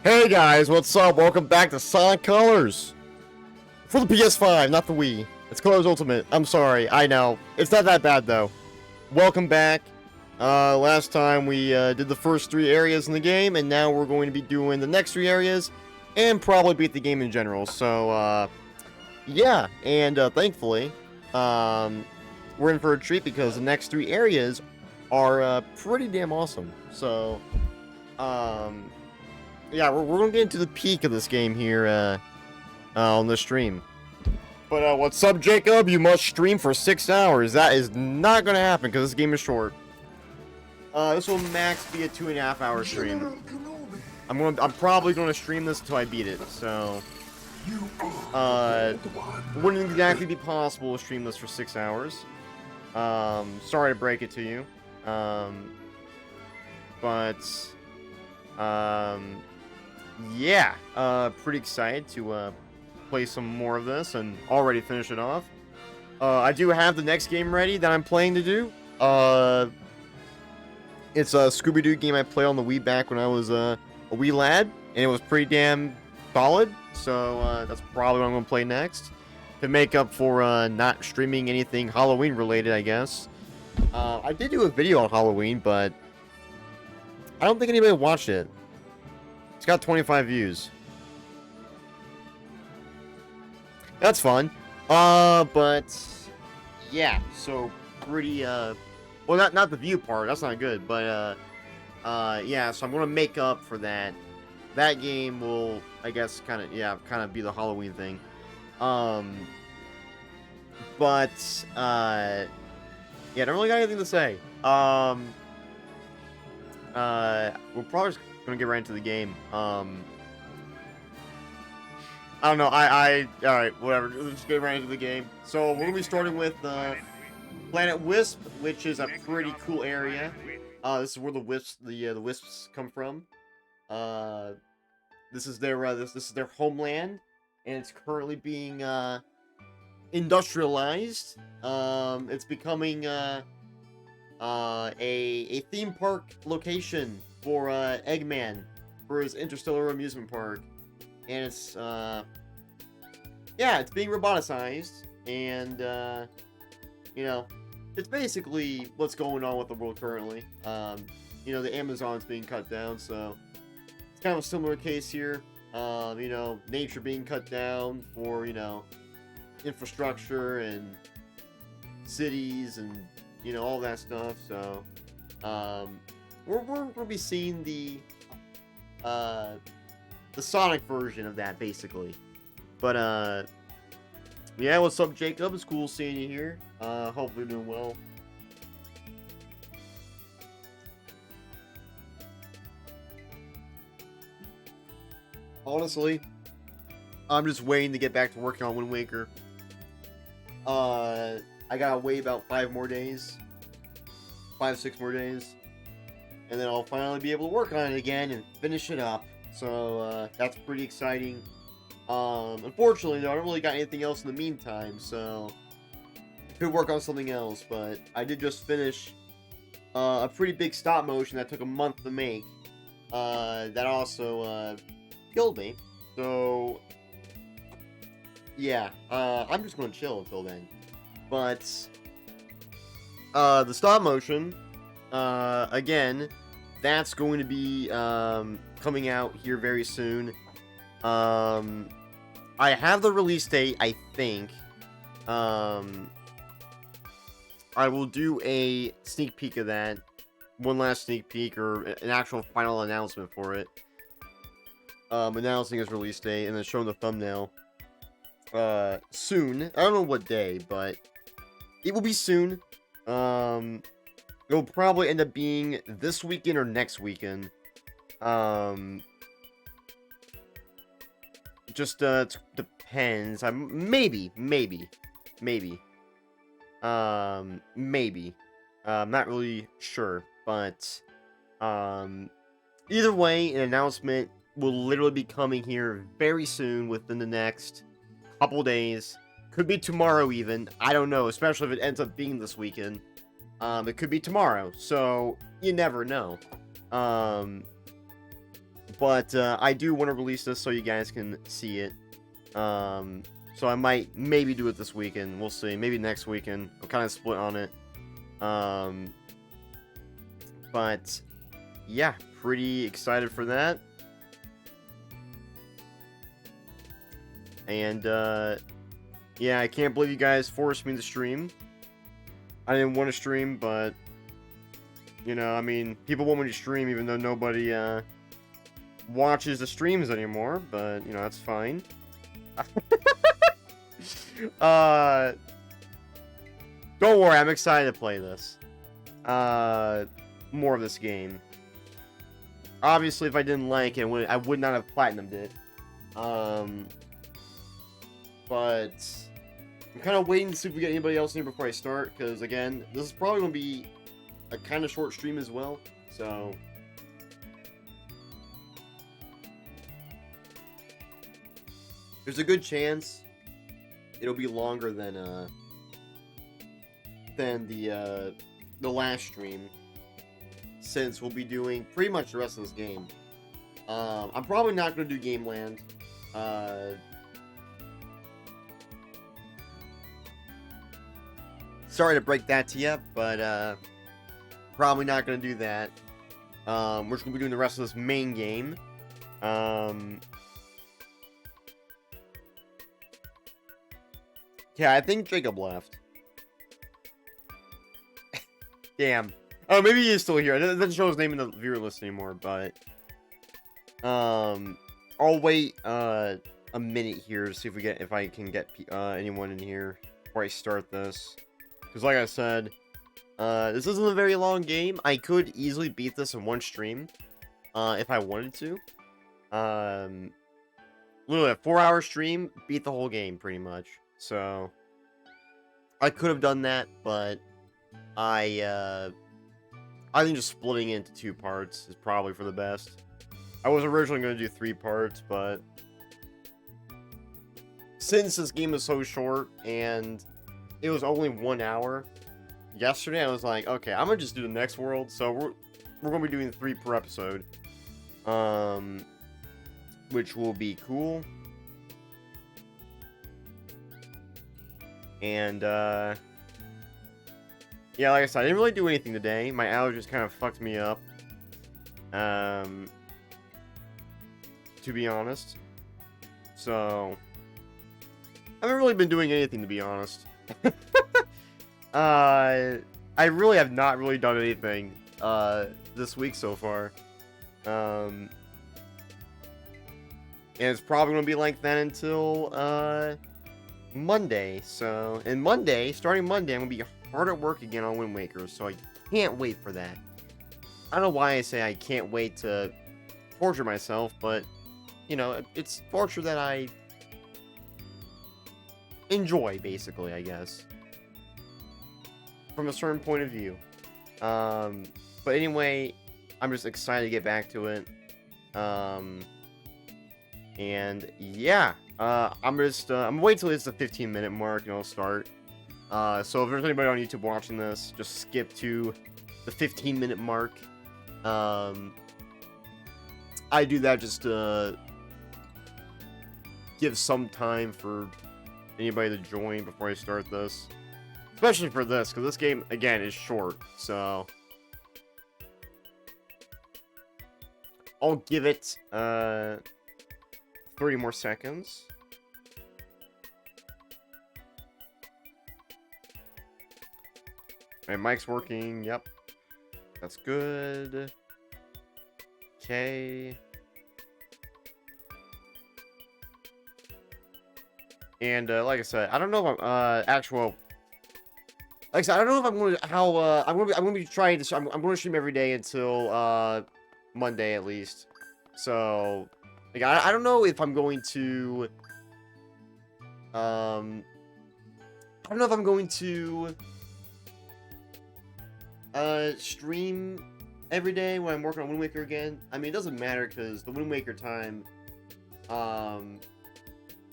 Hey guys, what's up? Welcome back to Sonic Colors! For the PS5, not the Wii. It's Colors Ultimate. I'm sorry, I know. It's not that bad though. Welcome back. Last time we did the first 3 areas in the game, and now we're going to be doing the next 3 areas, and probably beat the game in general. So, yeah, and thankfully, we're in for a treat because the next 3 areas are pretty damn awesome. So, yeah, we're gonna get into the peak of this game here on the stream. But what's up, Jacob? You must stream for 6 hours. That is not gonna happen because this game is short. This will max be a 2.5 hour stream. I'm probably gonna stream this until I beat it. So, wouldn't exactly be possible to stream this for 6 hours. Sorry to break it to you. Yeah, pretty excited to play some more of this and already finish it off. I do have the next game ready that I'm planning to do. It's a Scooby-Doo game I played on the Wii back when I was a wee lad, and it was pretty damn solid. So that's probably what I'm gonna play next to make up for not streaming anything Halloween related, I guess. I did do a video on Halloween, but I don't think anybody watched it. It's got 25 views. That's fun. But yeah, so pretty well, not the view part, that's not good, but yeah, so I'm gonna make up for that. That game will, I guess, kind of be the Halloween thing. But yeah, I don't really got anything to say. We're probably just gonna get right into the game. I don't know. Alright, whatever. Let's get right into the game. So we're gonna be starting with Planet Wisp, which is a pretty cool area. This is where the wisps come from. This is their this is their homeland, and it's currently being industrialized. It's becoming a theme park location for Eggman for his interstellar amusement park, and it's yeah, it's being roboticized, and you know, it's basically what's going on with the world currently. You know, the Amazon's being cut down, so it's kind of a similar case here. You know, nature being cut down for, you know, infrastructure and cities and, you know, all that stuff. So we're gonna be seeing the Sonic version of that, basically. But yeah, what's up, Jacob? It's cool seeing you here. Hopefully you're doing well. Honestly, I'm just waiting to get back to working on Wind Waker. I gotta wait about 5 more days. 5-6 more days. And then I'll finally be able to work on it again and finish it up. So, that's pretty exciting. Unfortunately, though, I don't really got anything else in the meantime, so I could work on something else, but I did just finish a pretty big stop motion that took a month to make. That also killed me. So yeah, I'm just gonna chill until then. But the stop motion, again, that's going to be coming out here very soon. I have the release date, I think. I will do a sneak peek of that. One last sneak peek, or an actual final announcement for it. Announcing its release date, and then showing the thumbnail. Soon. I don't know what day, but it will be soon. It'll probably end up being this weekend or next weekend. Just it depends. Maybe. I'm not really sure, but either way, an announcement will literally be coming here very soon, within the next couple days. Could be tomorrow even. I don't know, especially if it ends up being this weekend. It could be tomorrow, so you never know. But I do want to release this so you guys can see it. So I might maybe do it this weekend. We'll see. Maybe next weekend. I'm kind of split on it. But yeah, pretty excited for that. And yeah, I can't believe you guys forced me to stream. I didn't want to stream, but you know, I mean, people want me to stream even though nobody watches the streams anymore, but you know, that's fine. Don't worry, I'm excited to play this. More of this game. Obviously, if I didn't like it, I would not have platinumed it. But I'm kind of waiting to see if we get anybody else in here before I start, because again, this is probably going to be a kind of short stream as well, so there's a good chance it'll be longer than the last stream, since we'll be doing pretty much the rest of this game. I'm probably not going to do Gameland. Sorry to break that to you, but probably not going to do that. We're just going to be doing the rest of this main game. Yeah, I think Jacob left. Damn. Oh, maybe he is still here. It doesn't show his name in the viewer list anymore, but I'll wait a minute here to see if I can get anyone in here before I start this. Because like I said, this isn't a very long game. I could easily beat this in one stream if I wanted to. Literally a 4-hour stream, beat the whole game pretty much. So I could have done that, but I think just splitting it into 2 parts is probably for the best. I was originally going to do 3 parts, but since this game is so short and it was only 1 hour yesterday, I was like, okay, I'm gonna just do the next world. So we're gonna be doing 3 per episode, which will be cool. And yeah, like I said, I didn't really do anything today. My allergies kind of fucked me up, to be honest. So I haven't really been doing anything, to be honest. I really have not really done anything this week so far. And it's probably gonna be like that until Monday. So, and starting Monday, I'm gonna be hard at work again on Wind Waker, so I can't wait for that. I don't know why I say I can't wait to torture myself, but you know, it's torture that I enjoy, basically, I guess, from a certain point of view. But anyway, I'm just excited to get back to it. And yeah, I'm gonna wait till it's the 15-minute mark and I'll start. So if there's anybody on YouTube watching this, just skip to the 15-minute mark. I do that just to give some time for anybody to join before I start this. Especially for this, because this game, again, is short, so I'll give it 30 more seconds. My mic's working, yep. That's good. Okay. And like I said, I don't know if I'm like I said, I don't know if I'm going to I'm going to be trying to. I'm going to stream every day until Monday at least. So like I don't know if I'm going to I don't know if I'm going to stream every day when I'm working on Wind Waker again. I mean, it doesn't matter because the Wind Waker time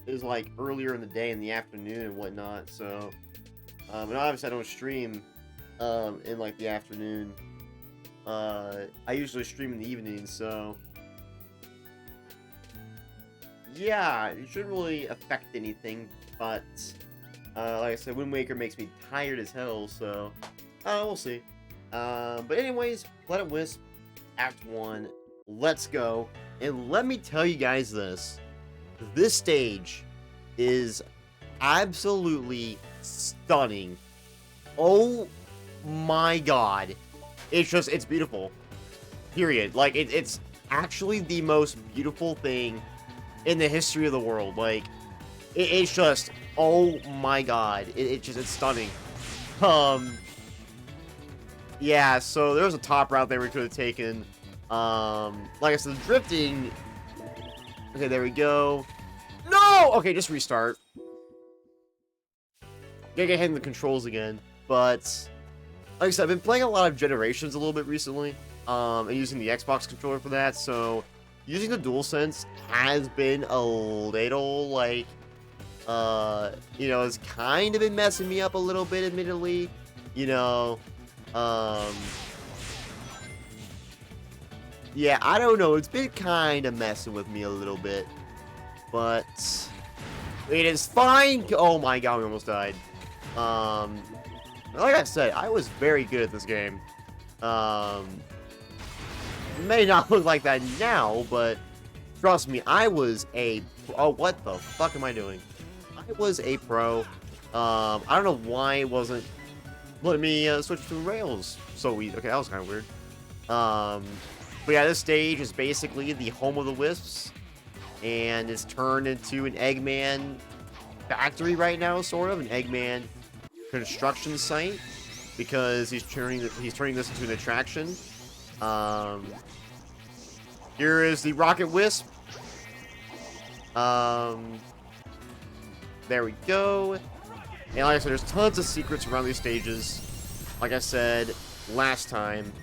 is like earlier in the day, in the afternoon and whatnot. So and obviously I don't stream in like the afternoon. I usually stream in the evening, so yeah, it shouldn't really affect anything, but like I said, Wind Waker makes me tired as hell, so we'll see. But anyways, Planet Wisp, Act 1, let's go. And let me tell you guys this stage is absolutely stunning. Oh my god. It's beautiful. Period. Like, it's actually the most beautiful thing in the history of the world. Like, it's just, oh my god. It's stunning. Yeah, so there was a top route there we could have taken. Like I said, drifting. Okay, there we go. No! Okay, just restart. Gotta get hit in the controls again. But, like I said, I've been playing a lot of Generations a little bit recently. And using the Xbox controller for that, so using the DualSense has been a little, like, you know, it's kind of been messing me up a little bit, admittedly. You know, yeah, I don't know, it's been kind of messing with me a little bit. But it is fine. Oh my god, we almost died. Like I said, I was very good at this game. May not look like that now, but trust me, I was a... Oh, what the fuck am I doing? I was a pro. I don't know why it wasn't letting me switch to rails so easy. Okay, that was kind of weird. But yeah, this stage is basically the home of the Wisps, and it's turned into an Eggman factory right now, sort of an Eggman construction site, because he's turning this into an attraction. Here is the Rocket Wisp. There we go. And like I said, there's tons of secrets around these stages. Like I said last time.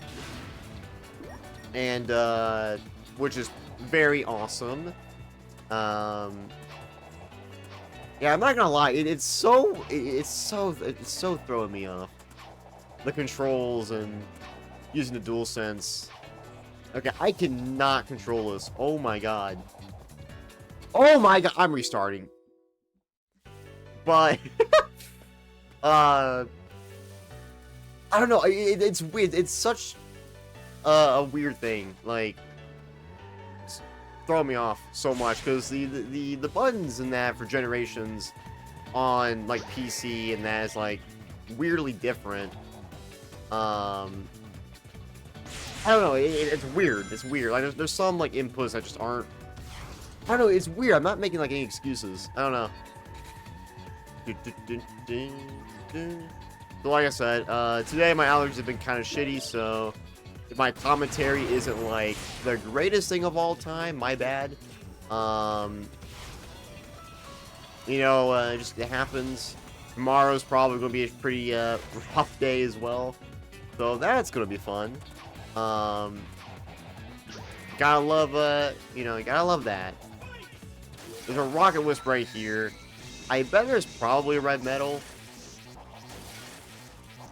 And, which is very awesome. Yeah, I'm not gonna lie. It's so throwing me off. The controls and using the DualSense. Okay, I cannot control this. Oh my god. Oh my god, I'm restarting. But, I don't know, it's weird. It's such a weird thing. Like, it's throwing me off so much, because the buttons in that for Generations on, like, PC and that is, like, weirdly different. I don't know, it's weird. It's weird. Like, there's some, like, inputs that just aren't... I don't know, it's weird. I'm not making, like, any excuses. I don't know. So, like I said, today my allergies have been kind of shitty, so... if my commentary isn't, like, the greatest thing of all time, my bad. You know, just, it happens. Tomorrow's probably going to be a pretty, rough day as well. So, that's going to be fun. Gotta love, you know, gotta love that. There's a Rocket Wisp right here. I bet there's probably a red metal.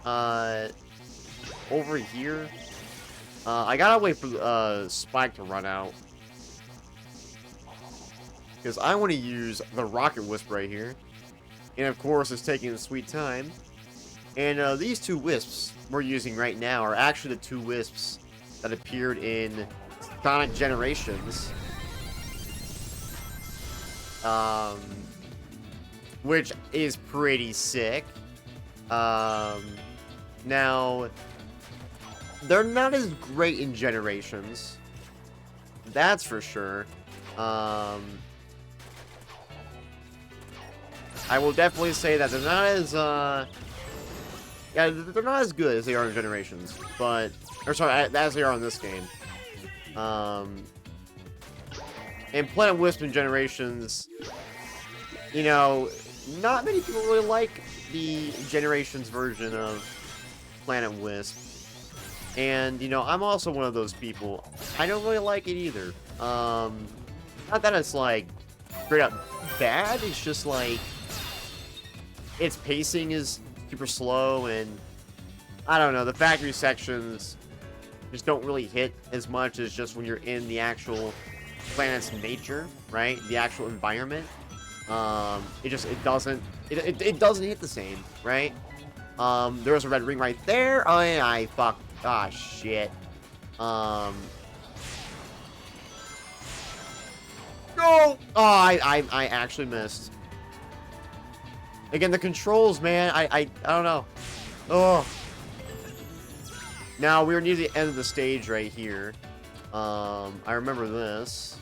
Over here. I gotta wait for, Spike to run out. Because I want to use the Rocket Wisp right here. And of course, it's taking a sweet time. And, these two Wisps we're using right now are actually the two Wisps that appeared in Sonic Generations. Which is pretty sick. Now, they're not as great in Generations. That's for sure. I will definitely say that they're not as, yeah, they're not as good as they are in Generations, but... or sorry, as they are in this game. And Planet Wisp in Generations, you know, not many people really like the Generations version of Planet Wisp. And, you know, I'm also one of those people. I don't really like it either. Not that it's, like, straight up bad, it's just, like, its pacing is super slow, and I don't know, the factory sections just don't really hit as much as just when you're in the actual planet's nature, right? The actual environment. It doesn't hit the same, right? There's a red ring right there. Oh, yeah, I fuck. Ah, shit. No! Oh, I actually missed. Again, the controls, man. I don't know. Oh. Now, we're near the end of the stage right here. I remember this.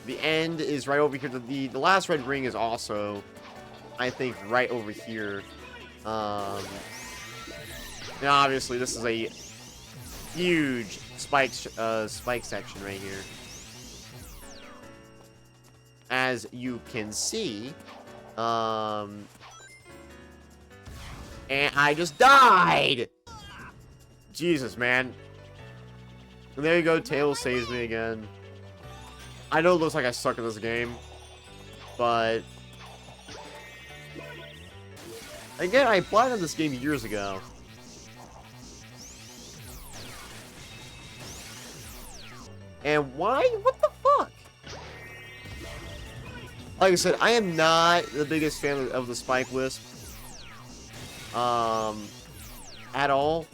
The end is right over here. The last red ring is also, I think, right over here. And obviously, this is a huge spike section right here. As you can see. And I just died! Jesus, man. And there you go, Tails saves me again. I know it looks like I suck at this game, but... Again, I applied on this game years ago. And why? What the fuck? Like I said, I am not the biggest fan of the Spike Wisp. At all.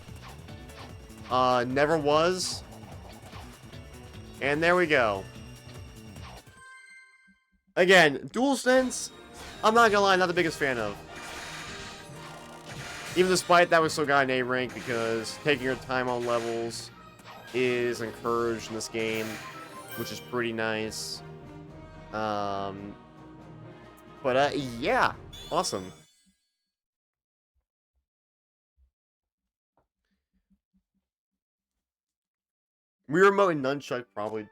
Never was. And there we go. Again, DualSense, I'm not gonna lie, not the biggest fan of. Even despite that, we still got an A rank because taking your time on levels is encouraged in this game, which is pretty nice. Yeah, awesome. Rear remote and nunchuck probably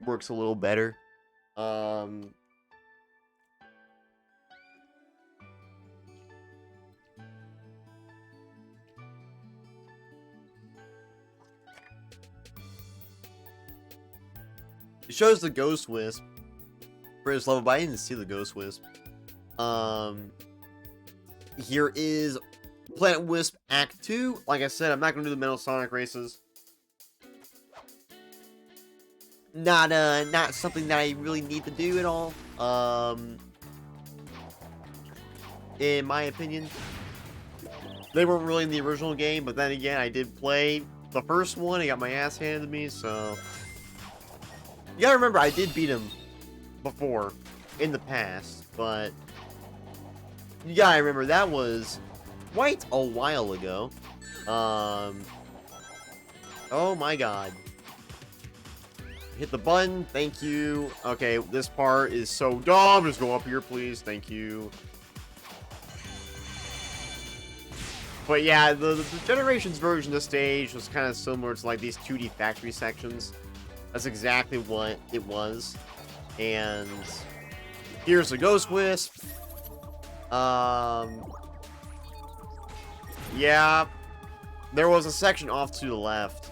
works a little better. It shows the Ghost Wisp for his level, but I didn't see the Ghost Wisp. Here is Planet Wisp Act 2. Like I said, I'm not going to do the Metal Sonic races. Not something that I really need to do at all. In my opinion. They weren't really in the original game, but then again, I did play the first one. I got my ass handed to me, so... You gotta remember, I did beat him before, in the past, but... You gotta remember, that was quite a while ago. Oh my god. Hit the button, thank you. Okay, this part is so dumb. Just go up here, please, thank you. But yeah, the Generations version of the stage was kind of similar to like these 2D factory sections. That's exactly what it was. And here's the Ghost Wisp. Yeah, there was a section off to the left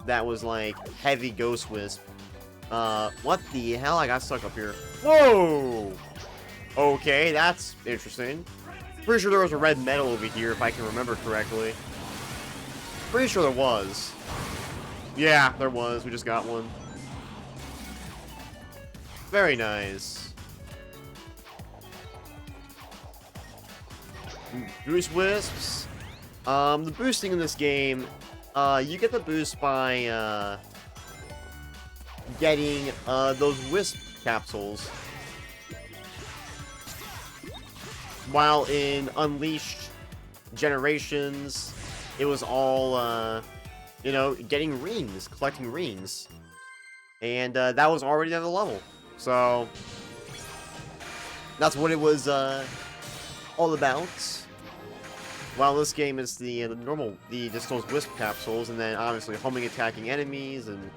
that was like heavy Ghost Wisp. What the hell? I got stuck up here. Whoa! Okay, that's interesting. Pretty sure there was a red medal over here, if I can remember correctly. Pretty sure there was. Yeah, there was. We just got one. Very nice. Boost Wisps. The boosting in this game, you get the boost by, getting, those Wisp capsules. While in Unleashed Generations, it was all, you know, getting rings, collecting rings. And, that was already at the level. So, that's what it was, all about. While this game is the normal, just those Wisp capsules, and then obviously homing attacking enemies and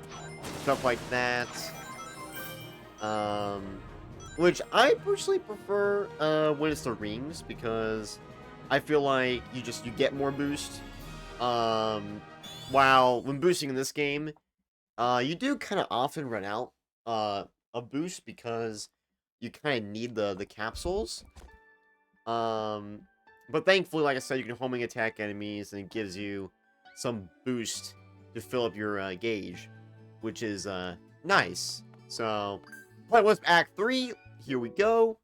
stuff like that. Which I personally prefer when it's the rings, because I feel like you get more boost. While when boosting in this game, you do kind of often run out of boost because you kind of need the capsules. But thankfully, like I said, you can homing attack enemies, and it gives you some boost to fill up your gauge, which is Nice. So, Planet Wisp Act 3, here we go.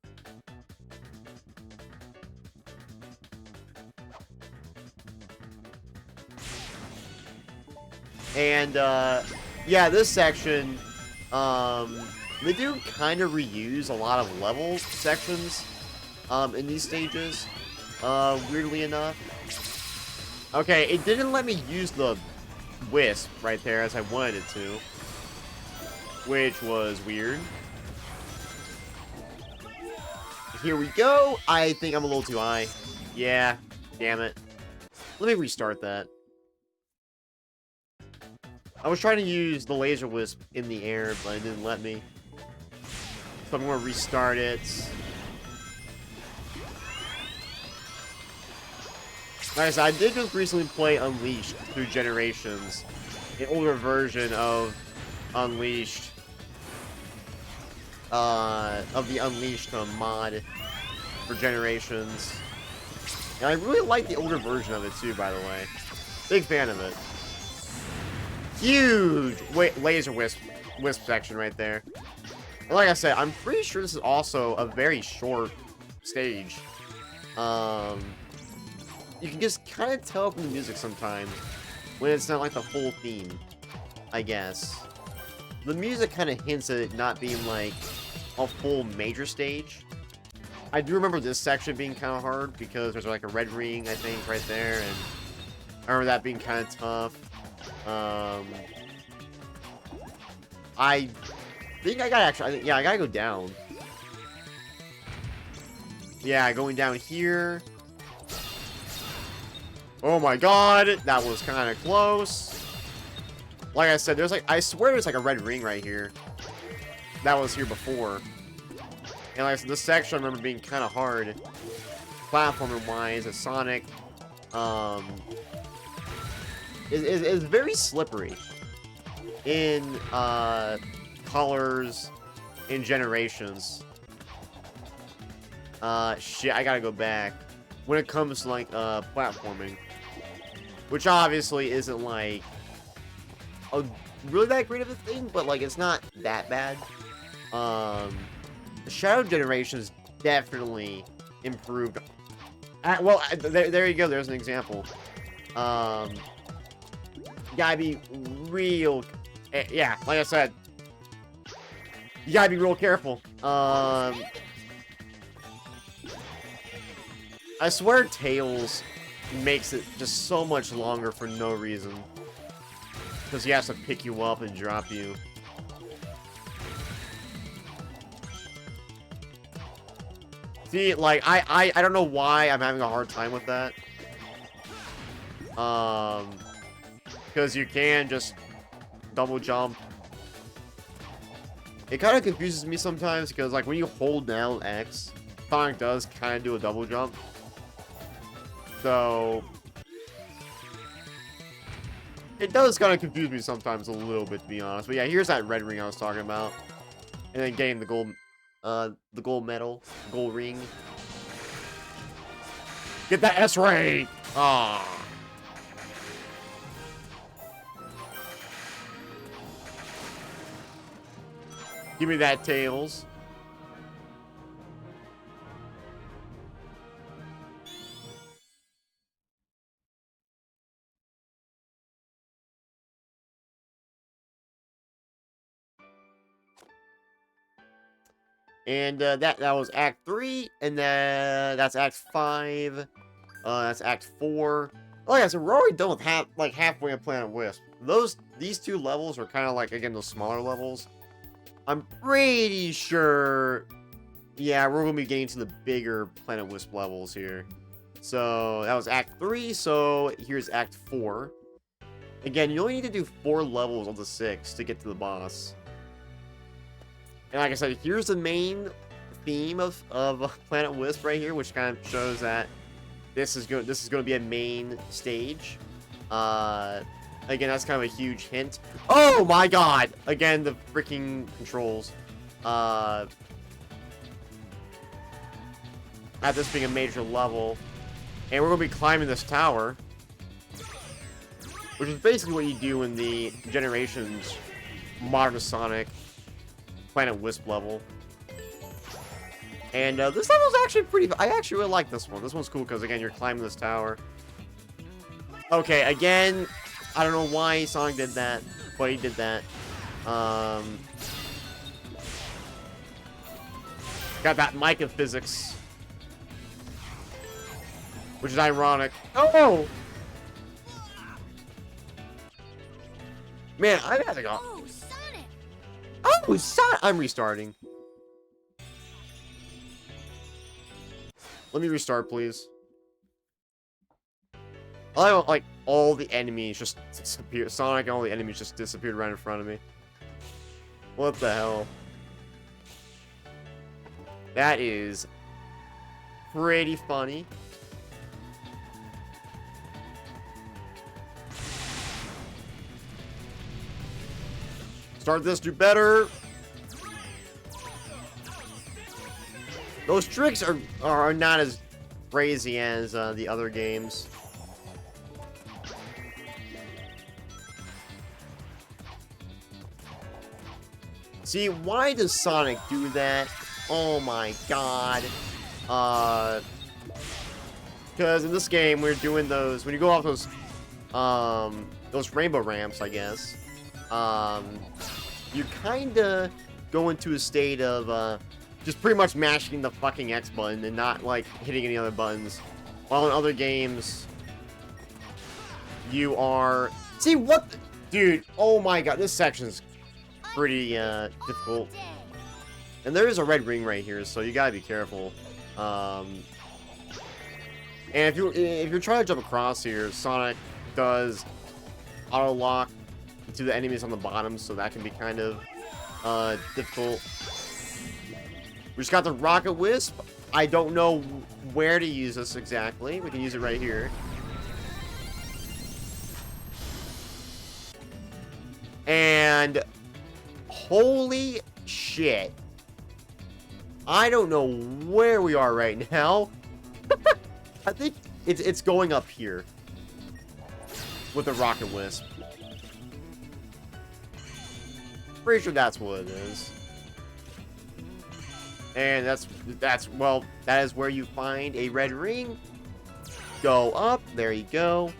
And, yeah, this section, they do kind of reuse a lot of level sections, in these stages, weirdly enough. Okay, it didn't let me use the Wisp right there as I wanted it to, which was weird. Here we go. I think I'm a little too high. Yeah, damn it. Let me restart that. I was trying to use the Laser Wisp in the air, but it didn't let me. So I'm going to restart it. Like I said, I did just recently play Unleashed through Generations. An older version of Unleashed. Of the Unleashed mod for Generations. And I really like the older version of it too, by the way. Big fan of it. Huge Laser Wisp section right there. And like I said, I'm pretty sure this is also a very short stage. You can just kind of tell from the music sometimes when it's not like the whole theme, I guess. The music kind of hints at it not being like a full major stage. I do remember this section being kind of hard because there's like a red ring, I think, right there, and I remember that being kind of tough. I think I gotta actually, yeah, I gotta go down. Yeah, going down here. Oh my god, that was kind of close. Like I said, there's like, I swear there's like a red ring right here. That was here before. And like I said, this section I remember being kind of hard. Platformer-wise, Sonic, is very slippery. In, colors, in Generations. Shit, I gotta go back. When it comes to, like, platforming. Which obviously isn't, like, a really that great of a thing, but, like, it's not that bad. The Shadow Generations definitely improved. Well, there you go, there's an example. You gotta be real... Yeah, like I said, you gotta be real careful. I swear Tails makes it just so much longer for no reason. Because he has to pick you up and drop you. See, like, I don't know why I'm having a hard time with that. Because you can just double jump. It kind of confuses me sometimes, because, like, when you hold down X, Sonic does kind of do a double jump. So, it does kind of confuse me sometimes a little bit, to be honest. But yeah, here's that red ring I was talking about. And then getting the gold medal, gold ring. Get that S rank! Ah. Give me that, Tails. And that was Act 3, and then that's Act 5. That's Act 4. Oh yeah, so we're already done with halfway of Planet Wisp. These two levels are kind of like, again, those smaller levels. I'm pretty sure, yeah, we're gonna be getting to the bigger Planet Wisp levels here. So that was Act 3. So here's Act 4. Again, you only need to do 4 levels of the 6 to get to the boss. And like I said, here's the main theme of Planet Wisp right here, which kind of shows that this is going to be a main stage. Again, that's kind of a huge hint. Oh my god! Again, the freaking controls. At this being a major level. And we're going to be climbing this tower. Which is basically what you do in the Generations modern Sonic Planet Wisp level. And this level is actually pretty... I actually really like this one. This one's cool because, again, you're climbing this tower. Okay, again, I don't know why Sonic did that, but he did that. Got that mic of physics. Which is ironic. Oh! Man, I gotta go. Oh, Sonic! Oh, Sonic! I'm restarting. Let me restart, please. I don't like all the enemies just disappear. Sonic and all the enemies just disappeared right in front of me. What the hell? That is pretty funny. Start this, do better. Those tricks are not as crazy as the other games. See, why does Sonic do that? Oh my god. Because in this game, we're doing those... When you go off those rainbow ramps, I guess, you kinda go into a state of, just pretty much mashing the fucking X button and not, like, hitting any other buttons. While in other games, you are... See, what the... Dude, oh my god, this section's pretty, difficult. And there is a red ring right here, so you gotta be careful. And if you're trying to jump across here, Sonic does auto-lock to the enemies on the bottom, so that can be kind of, difficult. We just got the Rocket Wisp. I don't know where to use this exactly. We can use it right here. And holy shit. I don't know where we are right now. I think it's going up here with the Rocket Wisp. Pretty sure that's what it is. And well, that is where you find a red ring. Go up, there you go.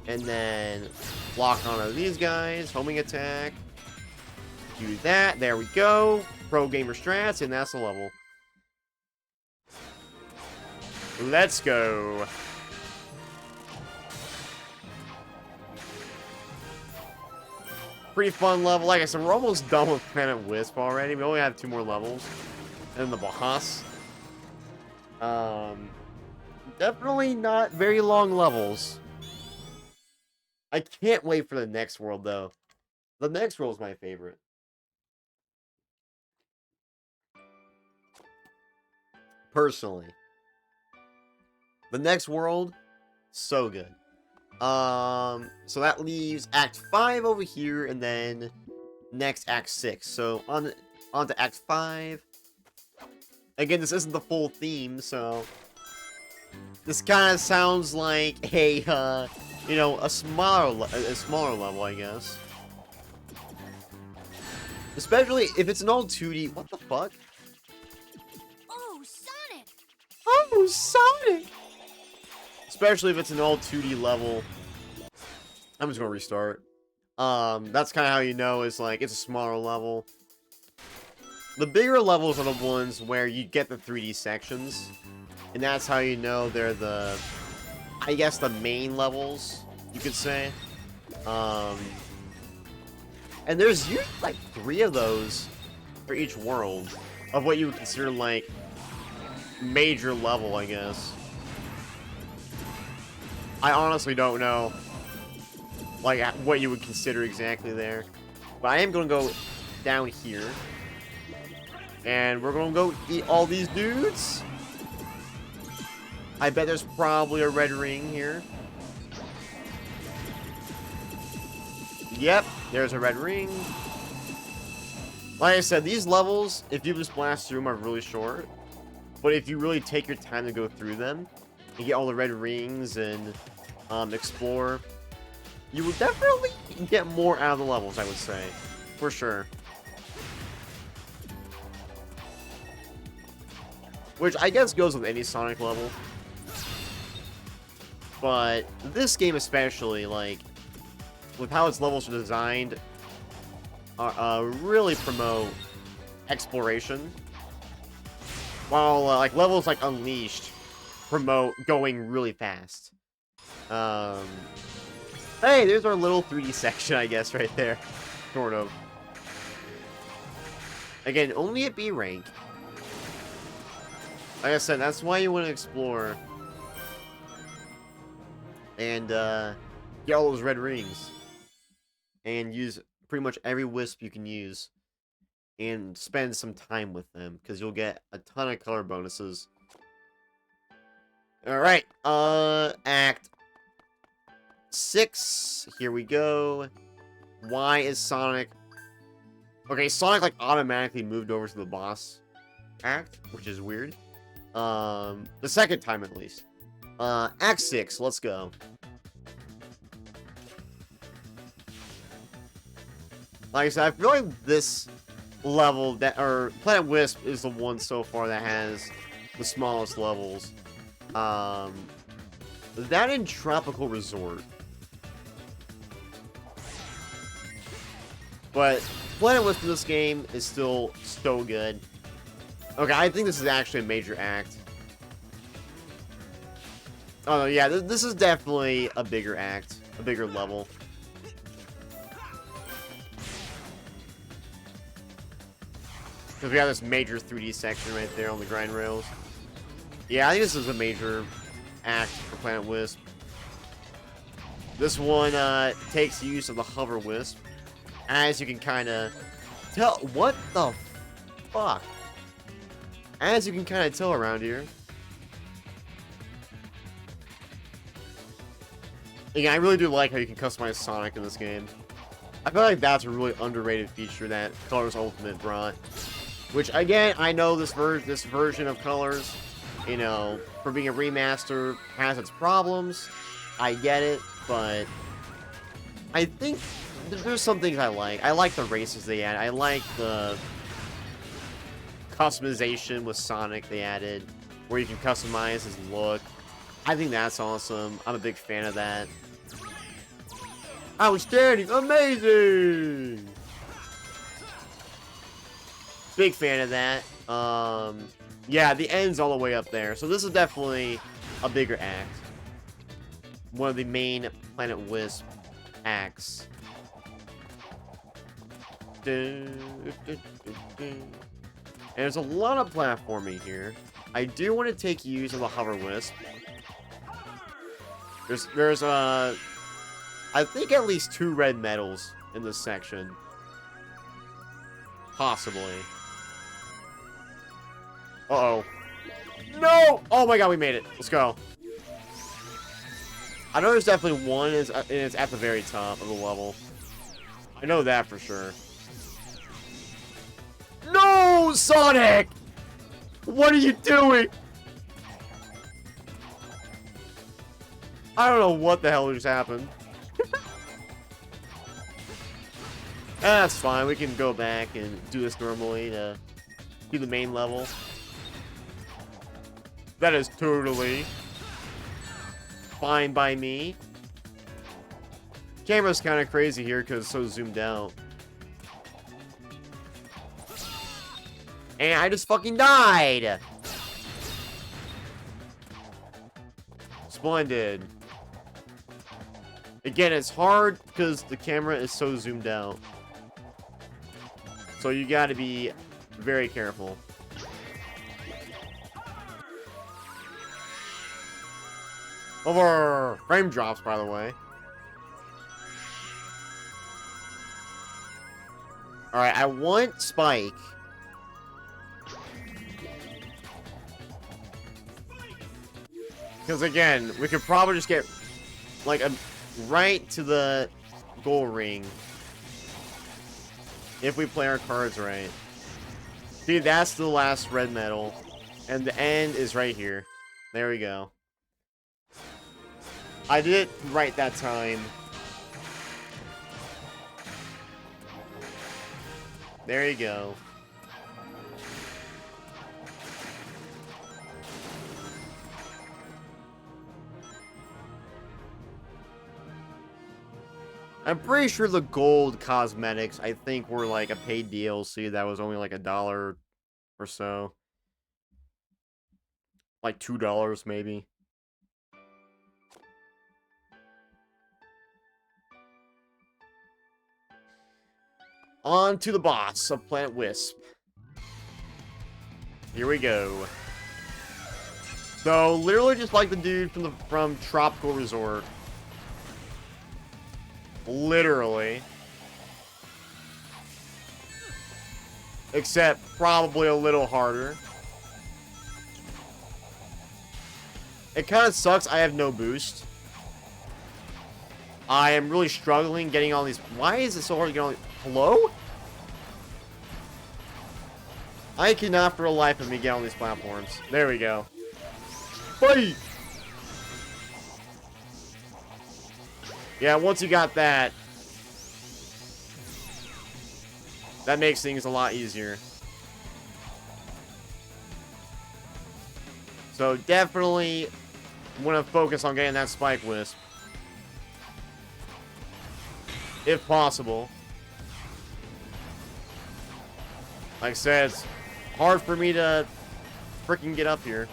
And then block onto these guys, homing attack. Do that, there we go. Pro gamer strats, and that's the level. Let's go. Pretty fun level. Like I said, we're almost done with Planet Wisp already. We only have 2 more levels. And then the boss. Definitely not very long levels. I can't wait for the next world, though. The next world is my favorite. Personally. The next world, so good. So that leaves Act 5 over here, and then next Act 6. So on to Act 5. Again, this isn't the full theme, so this kind of sounds like a you know, a smaller level, I guess. Especially if it's an all 2D. What the fuck? Oh, Sonic! Oh, Sonic! Especially if it's an all 2D level. I'm just gonna restart. That's kind of how you know it's like it's a smaller level. The bigger levels are the ones where you get the 3D sections, and that's how you know they're the, I guess, the main levels, you could say. And there's usually like 3 of those for each world of what you would consider like major level, I guess. I honestly don't know like what you would consider exactly there, but I am gonna go down here. And we're gonna go eat all these dudes. I bet there's probably a red ring here. Yep, there's a red ring. Like I said, these levels, if you just blast through them, are really short. But if you really take your time to go through them, and get all the red rings and explore, you will definitely get more out of the levels, I would say. for sure. Which I guess goes with any Sonic level. But this game especially, like, with how its levels are designed, really promote exploration. While, like, levels like Unleashed promote going really fast. Hey, there's our little 3D section, I guess, right there. Sort of. Again, only at B rank. Like I said, that's why you want to explore. And, get all those red rings. And use pretty much every wisp you can use. And spend some time with them, because you'll get a ton of color bonuses. Alright, Act 6. Here we go. Why is Sonic... Okay, Sonic, like, automatically moved over to the boss act, which is weird. The second time, at least. Act 6, let's go. Like I said, I feel like this level, or Planet Wisp is the one so far that has the smallest levels. That in Tropical Resort. But Planet Wisp in this game is still so good. Okay, I think this is actually a major act. Oh, yeah, this is definitely a bigger act. A bigger level. Because we have this major 3D section right there on the grind rails. Yeah, I think this is a major act for Planet Wisp. This one takes use of the Hover Wisp. As you can kind of tell... What the fuck? As you can kind of tell around here. Again, I really do like how you can customize Sonic in this game. I feel like that's a really underrated feature that Colors Ultimate brought. Which, again, I know this version of Colors, you know, for being a remaster, has its problems. I get it, but I think there's some things I like. I like the races they add. I like the customization with Sonic they added, where you can customize his look. I think that's awesome. I'm a big fan of that. Outstanding! Amazing! Big fan of that. Yeah, the end's all the way up there. So this is definitely a bigger act. One of the main Planet Wisp acts. And there's a lot of platforming here. I do want to take use of the Hover Wisp. There's I think at least 2 red medals in this section. Possibly. Uh-oh. No! Oh my god, we made it. Let's go. I know there's definitely one, and it's at the very top of the level. I know that for sure. No, Sonic! What are you doing? I don't know what the hell just happened. That's fine. We can go back and do this normally to do the main level. That is totally fine by me. Camera's kind of crazy here because it's so zoomed out. And I just fucking died! Splendid. Again, it's hard because the camera is so zoomed out. So you gotta be very careful. Over! Frame drops, by the way. Alright, I want Spike. Because again, we could probably just get like right to the goal ring if we play our cards right. See, that's the last red medal, and the end is right here. There we go. I did it right that time. There you go. I'm pretty sure the gold cosmetics, I think, were like a paid DLC that was only like $1 or so. Like $2 maybe. On to the boss of Planet Wisp. Here we go. So, literally just like the dude from Tropical Resort. Literally. Except probably a little harder. It kind of sucks I have no boost. I am really struggling getting all these... Why is it so hard to get all these... Hello? I cannot for the life of me get on these platforms. There we go. Fight! Yeah, once you got that, that makes things a lot easier. So definitely want to focus on getting that Spike Wisp. If possible. Like I said, it's hard for me to freaking get up here.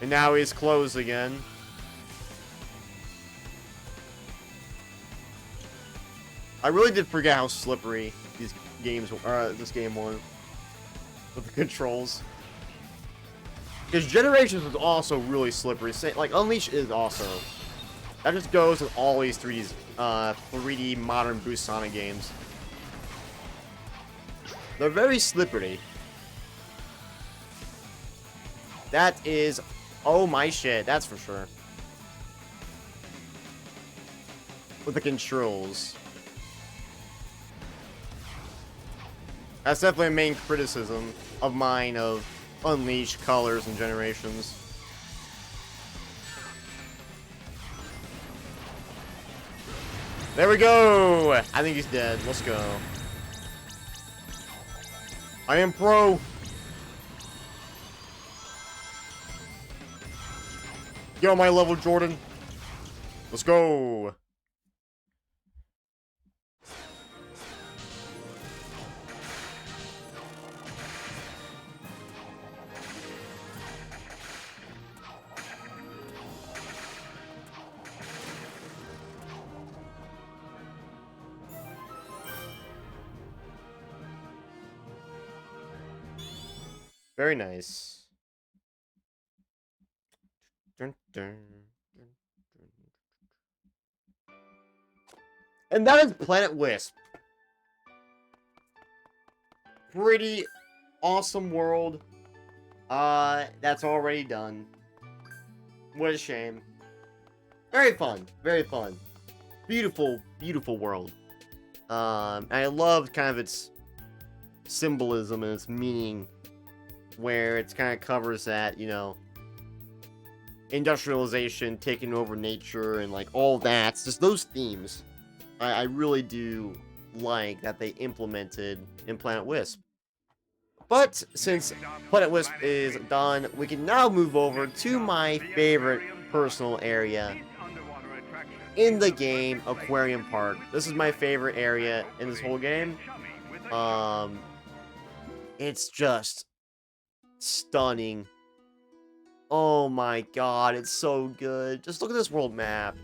And now he's closed again. I really did forget how slippery these games, this game was with the controls. Because Generations was also really slippery. Like Unleash is also. That just goes with all these 3D modern Boost Sonic games. They're very slippery. That is, oh my shit, that's for sure. With the controls. That's definitely a main criticism of mine of Unleashed, Colors, and Generations. There we go! I think he's dead. Let's go. I am pro! Get on my level, Jordan. Let's go! Very nice. Dun, dun, dun, dun. And that is Planet Wisp. Pretty awesome world. That's already done. What a shame. Very fun. Very fun. Beautiful, beautiful world. I love kind of its symbolism and its meaning, where it kind of covers that, you know, industrialization taking over nature and like all that. It's just those themes I really do like that they implemented in Planet Wisp. But since Planet Wisp is done, we can now move over to my favorite personal area in the game, Aquarium Park. This is my favorite area in this whole game. It's just stunning. Oh my god, it's so good. Just look at this world map.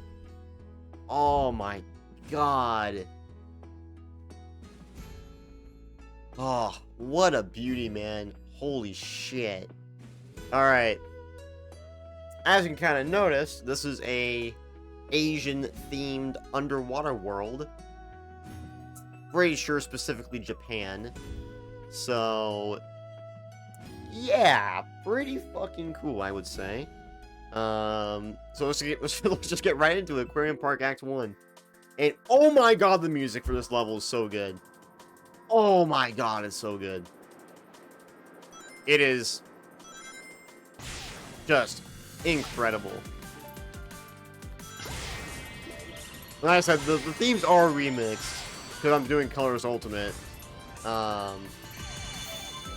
Oh my god. Oh, what a beauty, man. Holy shit. Alright. As you can kind of notice, this is a Asian-themed underwater world. Pretty sure specifically Japan. So, yeah, pretty fucking cool, I would say. So let's just get right into it. Aquarium Park Act 1. And oh my god, the music for this level is so good. Oh my god, it's so good. It is just incredible. Like I said, the themes are remixed because I'm doing Colors Ultimate.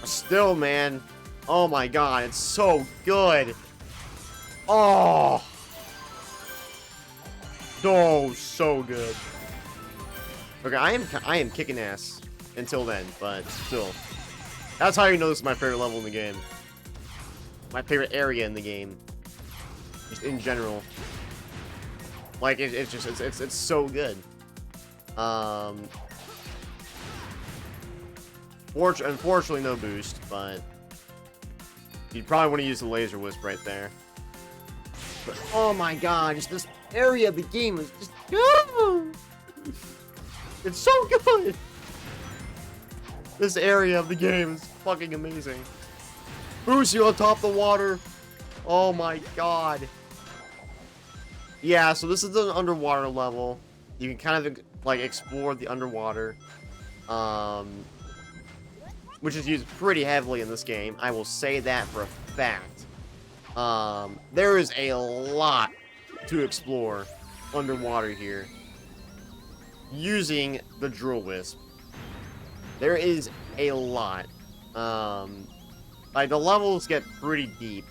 Still, man. Oh my god, it's so good. Oh. Oh, so good. Okay, I am kicking ass until then, but still. That's how you know this is my favorite level in the game. My favorite area in the game. Just in general. Like, it's so good. Unfortunately, no boost, but you'd probably want to use the laser wisp right there. But, oh my god, just this area of the game is just... It's so good! This area of the game is fucking amazing. Boost you on top of the water. Oh my god. Yeah, so this is an underwater level. You can kind of, like, explore the underwater. Which is used pretty heavily in this game. I will say that for a fact. There is a lot to explore underwater here. Using the drill wisp. There is a lot. Like, the levels get pretty deep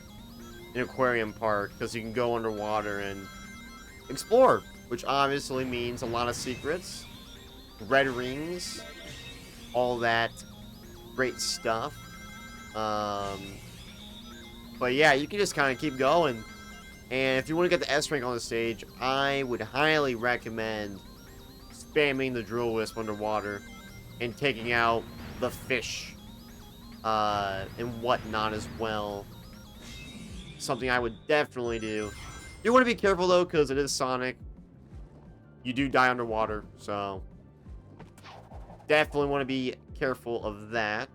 in Aquarium Park because you can go underwater and explore, which obviously means a lot of secrets, red rings, all that great stuff. But yeah, you can just kind of keep going. And if you want to get the S rank on the stage, I would highly recommend spamming the drill wisp underwater and taking out the fish and whatnot as well. Something I would definitely do. You want to be careful though, because it is Sonic. You do die underwater, so definitely want to be careful of that.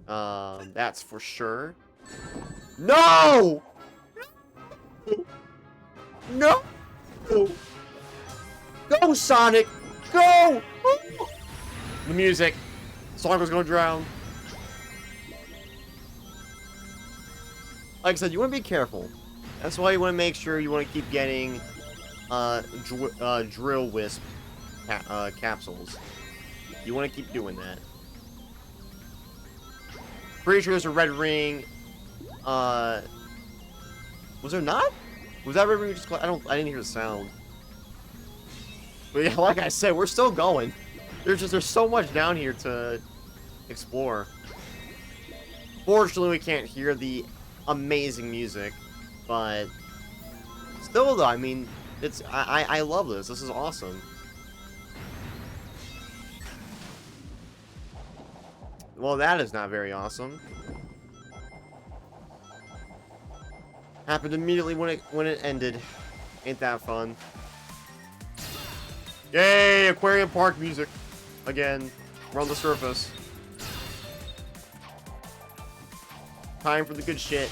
That's for sure. No! No! Go, Sonic! Go! The music. Sonic was gonna drown. Like I said, you want to be careful. That's why you want to make sure you want to keep getting drill wisp capsules. You want to keep doing that. Pretty sure there's a red ring. Was there not? Was that red ring just? I didn't hear the sound. But yeah, like I said, we're still going. There's so much down here to explore. Fortunately, we can't hear the amazing music, but still, though, I mean, I love this. This is awesome. Well, that is not very awesome. Happened immediately when it ended. Ain't that fun? Yay! Aquarium Park music again. We're on the surface. Time for the good shit.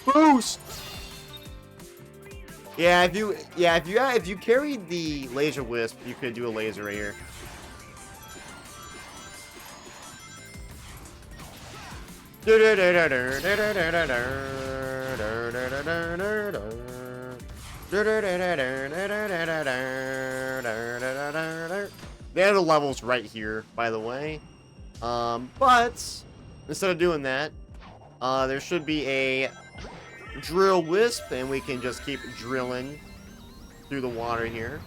Boost. Yeah, if you carried the laser wisp, you could do a laser right here. They have the levels right here, by the way. But instead of doing that, there should be a drill wisp, and we can just keep drilling through the water here.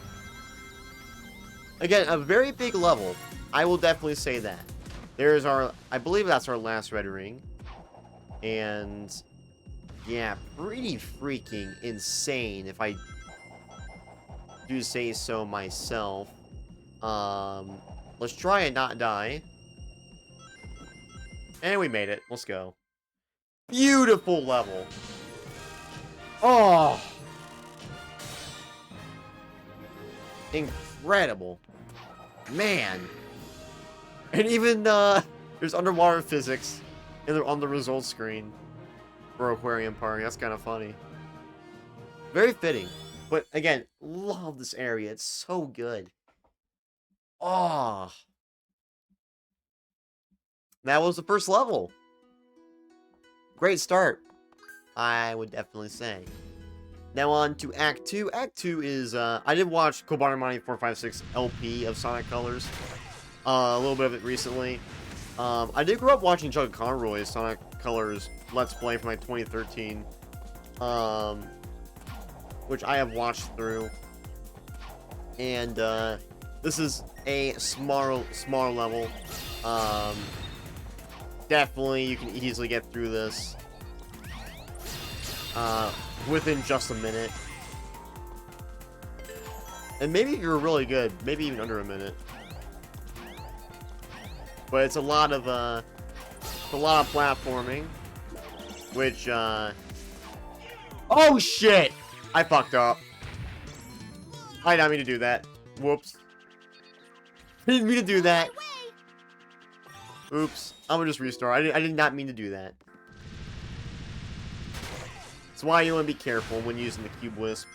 Again, a very big level. I will definitely say that. There's our, I believe that's our last red ring. And yeah, pretty freaking insane if I do say so myself. Let's try and not die. And we made it. Let's go. Beautiful level. Oh. Incredible. Man. And even, there's underwater physics on the results screen for Aquarium Park. That's kind of funny. Very fitting. But, again, love this area. It's so good. Oh. That was the first level. Great start, I would definitely say. Now on to Act 2. Act 2 is, I did watch Kobayashi 456 LP of Sonic Colors. A little bit of it recently. I did grow up watching Chuck Conroy's Sonic Colors Let's Play from like 2013. Which I have watched through. And, this is a smaller level. Definitely, you can easily get through this. Within just a minute. And maybe if you're really good, maybe even under a minute. But it's a lot of platforming. Which, oh shit! I fucked up. I did not mean to do that. Whoops. I didn't mean to do that. Oops. I'm gonna just restart. I did not mean to do that. That's why you want to be careful when using the Cube Wisp.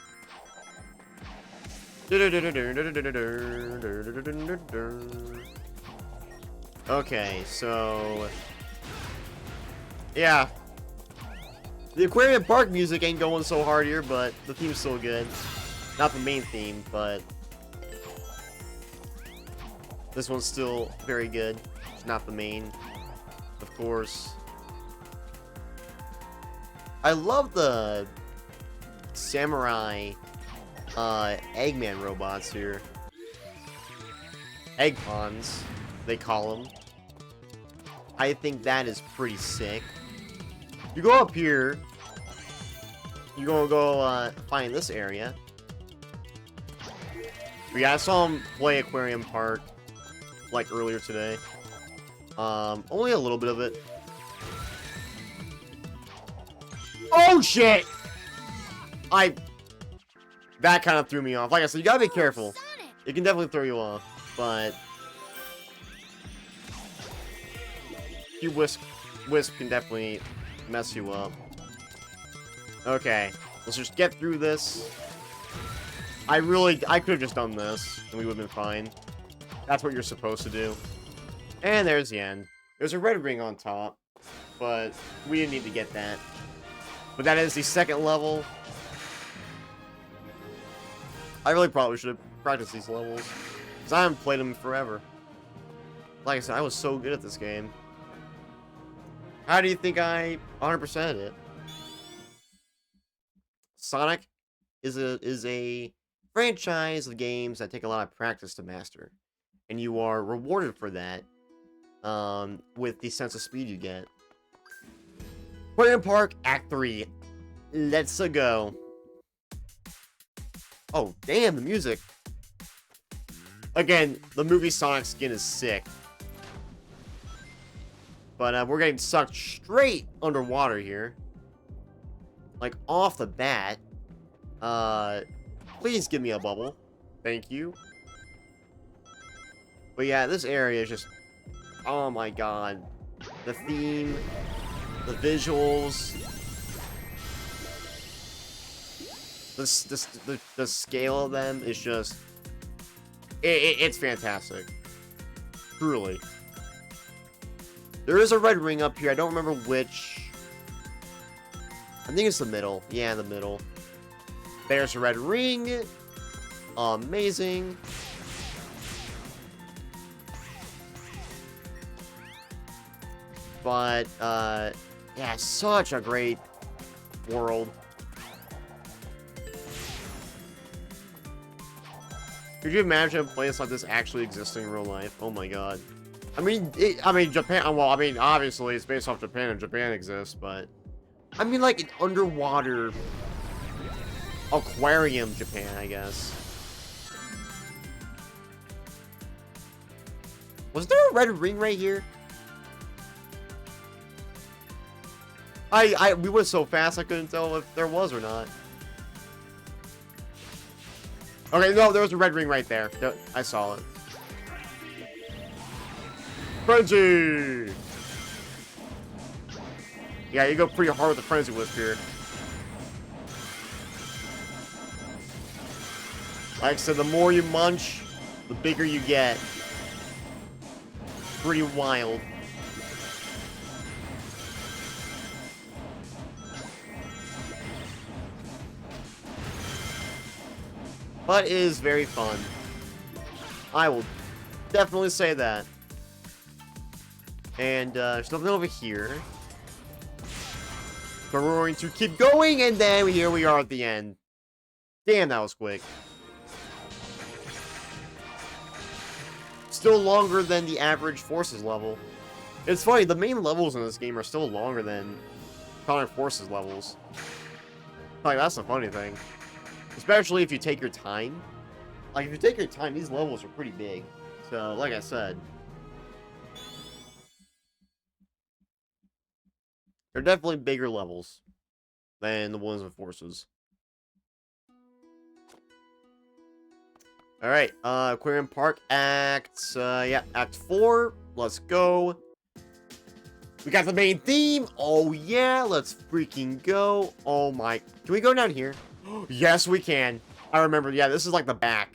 Okay, so... yeah. The Aquarium Park music ain't going so hard here, but the theme's still good. Not the main theme, but... this one's still very good. It's not the main, of course. I love the samurai Eggman robots here. Egg pawns, they call them. I think that is pretty sick. You go up here, you're gonna go find this area. But yeah, I saw him play Aquarium Park like earlier today. Only a little bit of it. Oh shit! That kind of threw me off. Like I said, you gotta be careful. It can definitely throw you off, but Wisp can definitely mess you up. Okay, let's just get through this. I could have just done this, and we would have been fine. That's what you're supposed to do. And there's the end. There's a red ring on top, but we didn't need to get that. But that is the second level. I really probably should have practiced these levels, because I haven't played them in forever. Like I said, I was so good at this game. How do you think I 100%'d it? Sonic is a franchise of games that take a lot of practice to master. And you are rewarded for that with the sense of speed you get. Aquarium Park, Act 3. Let's go. Oh, damn, the music. Again, the movie Sonic skin is sick. But we're getting sucked straight underwater here. Like, off the bat. Please give me a bubble. Thank you. But yeah, this area is just... oh my god. The theme. The visuals. The scale of them is just... it's fantastic. Truly. There is a red ring up here. I don't remember which. I think it's the middle. Yeah, the middle. There's a red ring. Amazing. But, yeah, such a great world. Could you imagine a place like this actually existing in real life? Oh my god. I mean, Japan, well, I mean, obviously it's based off Japan and Japan exists, but I mean, like, an underwater aquarium Japan, I guess. Was there a red ring right here? We went so fast I couldn't tell if there was or not. Okay, no, there was a red ring right there. I saw it. Frenzy! Yeah, you go pretty hard with the Frenzy Wisp here. Like I said, the more you munch, the bigger you get. Pretty wild. But it is very fun. I will definitely say that. And there's nothing over here. But we're going to keep going, and then here we are at the end. Damn, that was quick. Still longer than the average Forces level. It's funny, the main levels in this game are still longer than Sonic Forces levels. Like, that's the funny thing. Especially if you take your time. Like, if you take your time, these levels are pretty big. So, like I said, they're definitely bigger levels than the ones with Forces. Alright, Aquarium Park, Act 4. Let's go. We got the main theme. Oh, yeah, let's freaking go. Oh, my. Can we go down here? Yes, we can. I remember, yeah, this is like the back.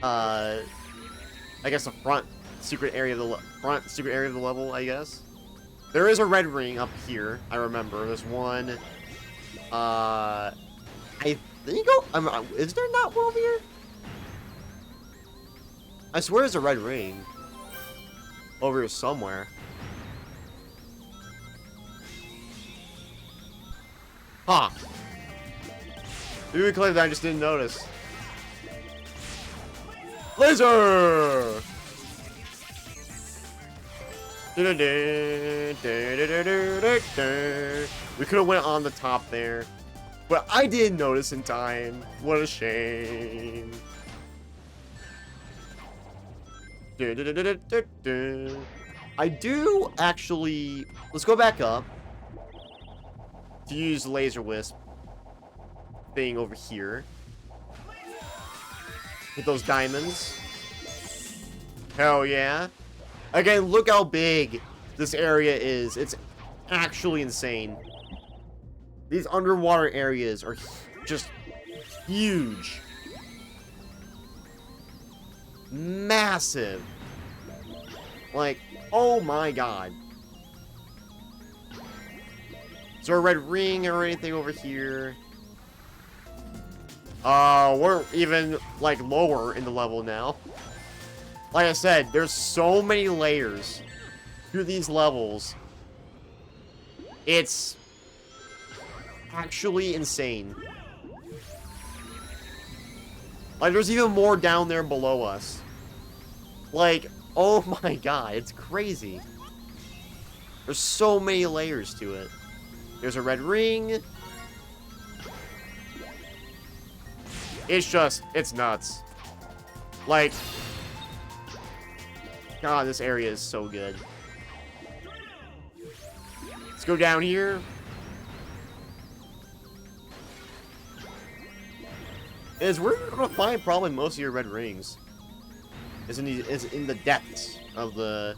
I guess the front secret area of the level, I guess. There is a red ring up here. I remember. There's one. I think. Is there not one over here? I swear there's a red ring over here somewhere. Huh. Maybe we claimed that I just didn't notice. Laser! We could have went on the top there, but I didn't notice in time. What a shame. I do actually. Let's go back up to use the laser wisp thing over here. Hit those diamonds. Hell yeah. Again, look how big this area is. It's actually insane. These underwater areas are just huge. Massive. Like, oh my god. Is there a red ring or anything over here? We're even, like, lower in the level now. Like I said, there's so many layers to these levels. It's actually insane. Like, there's even more down there below us. Like, oh my god, it's crazy. There's so many layers to it. There's a red ring. It's nuts. Like, god, this area is so good. Let's go down here. Is where you're gonna find probably most of your red rings. Is in the depths of the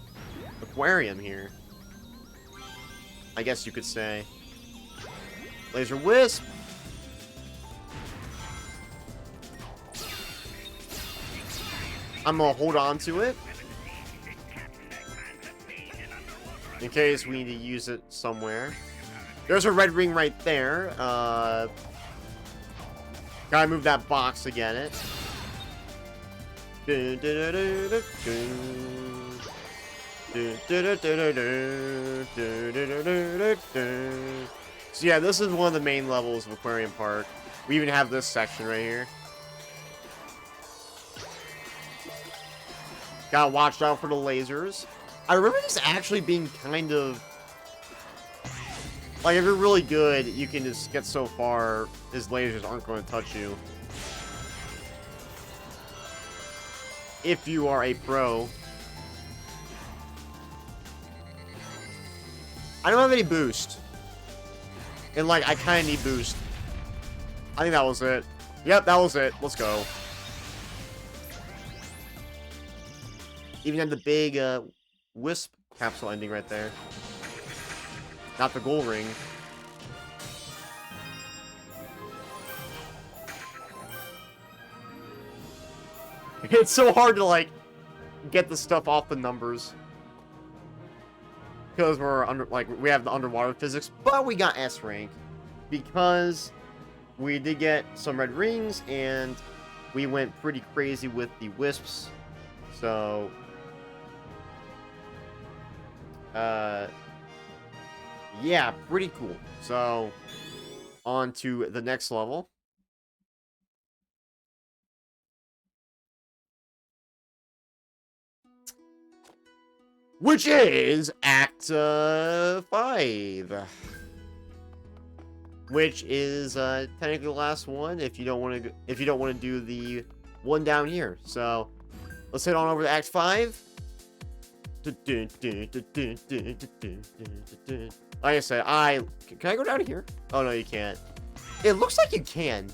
aquarium here. I guess you could say. Laser wisp. I'm gonna hold on to it in case we need to use it somewhere. There's a red ring right there. Gotta move that box to get it. So yeah, this is one of the main levels of Aquarium Park. We even have this section right here. Gotta watch out for the lasers. I remember this actually being kind of... Like, if you're really good, you can just get so far, his lasers aren't going to touch you. If you are a pro. I don't have any boost. And, like, I kind of need boost. I think that was it. Yep, that was it. Let's go. Even had the big, wisp capsule ending right there. Not the gold ring. It's so hard to, like, get the stuff off the numbers. Because we're we have the underwater physics, but we got S rank. Because we did get some red rings, and we went pretty crazy with the wisps. So, yeah, pretty cool. So, on to the next level. Which is Act 5. Which is technically the last one if you don't want to do the one down here. So, let's head on over to Act 5. Like I said, can I go down here? Oh no, you can't. It looks like you can.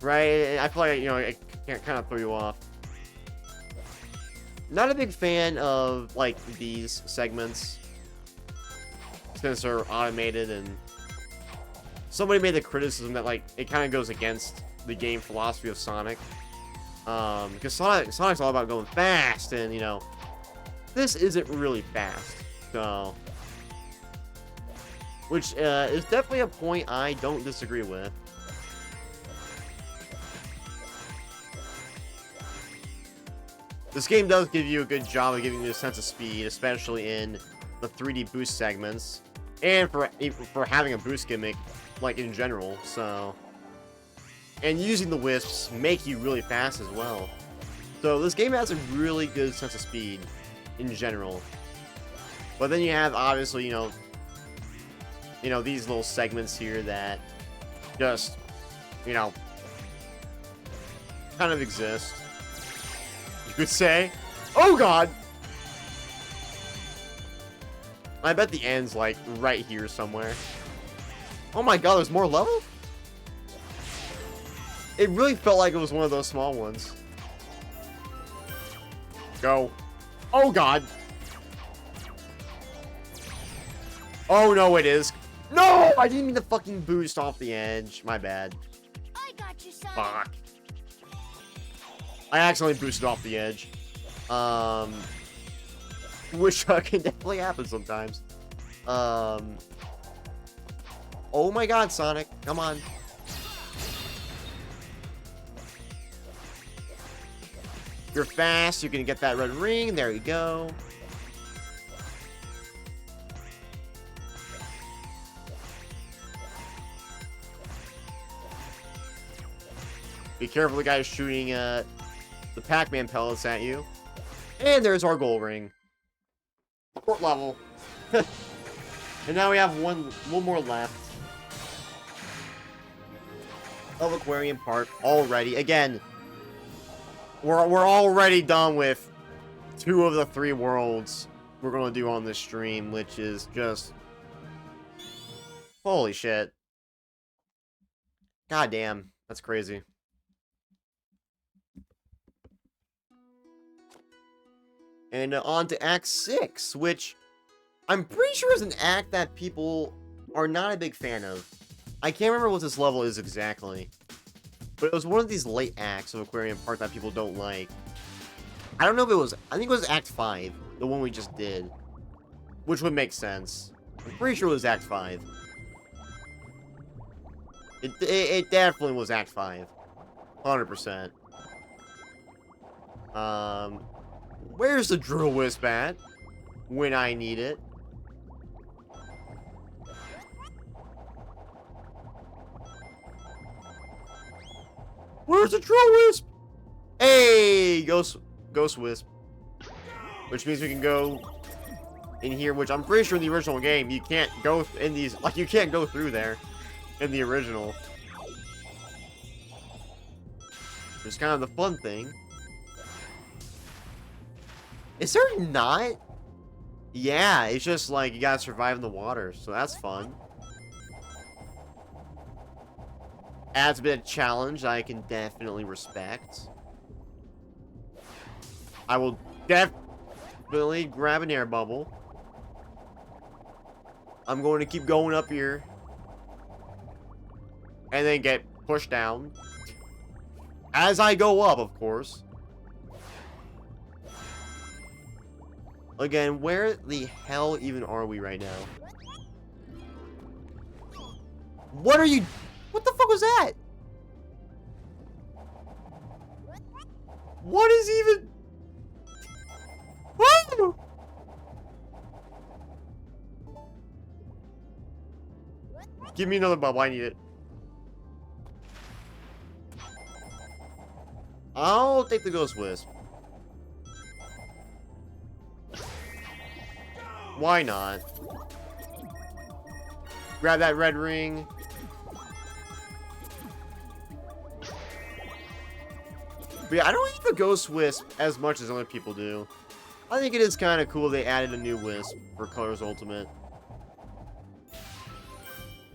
Right? I feel like, it can kind of throw you off. Not a big fan of, like, these segments, since they're automated, and somebody made the criticism that, like, it kind of goes against the game philosophy of Sonic. Because Sonic's all about going fast, and, this isn't really fast. So, which is definitely a point I don't disagree with. This game does give you a good job of giving you a sense of speed, especially in the 3D boost segments, and for having a boost gimmick, like, in general, so. And using the wisps make you really fast as well. So this game has a really good sense of speed, in general. But then you have, obviously, these little segments here that just, kind of exist. You could say. Oh god! I bet the end's like right here somewhere. Oh my god, there's more level? It really felt like it was one of those small ones. Go. Oh god! Oh no, it is. No! I didn't mean to fucking boost off the edge. My bad. I got you, son. Fuck. I accidentally boosted off the edge. Which can definitely happen sometimes. Oh my god, Sonic. Come on. You're fast. You can get that red ring. There you go. Be careful, the guy shooting the Pac-Man pellets at you. And there's our gold ring. Fourth level. And now we have one more left of Aquarium Park already. Again, we're already done with 2 of the 3 worlds we're gonna do on this stream, which is just holy shit. God damn, that's crazy. And on to Act 6, which I'm pretty sure is an act that people are not a big fan of. I can't remember what this level is exactly, but it was one of these late acts of Aquarium Park that people don't like. I don't know if it was, I think it was Act 5, the one we just did, which would make sense. I'm pretty sure it was Act 5. It definitely was Act 5. 100%. Where's the Drill Wisp at? When I need it. Where's the Drill Wisp? Hey! Ghost Wisp. Which means we can go in here, which I'm pretty sure in the original game, you can't go in these, like, you can't go through there in the original. It's kind of the fun thing. Is there not? Yeah, it's just like you gotta survive in the water, so that's fun. Adds a bit of challenge I can definitely respect. I will definitely grab an air bubble. I'm going to keep going up here. And then get pushed down. As I go up, of course. Again, where the hell even are we right now? What are you... What the fuck was that? What is even... Woo! Give me another bubble. I need it. I'll take the Ghost Wisp. Why not? Grab that red ring. But yeah, I don't use the Ghost Wisp as much as other people do. I think it is kind of cool they added a new Wisp for Color's Ultimate.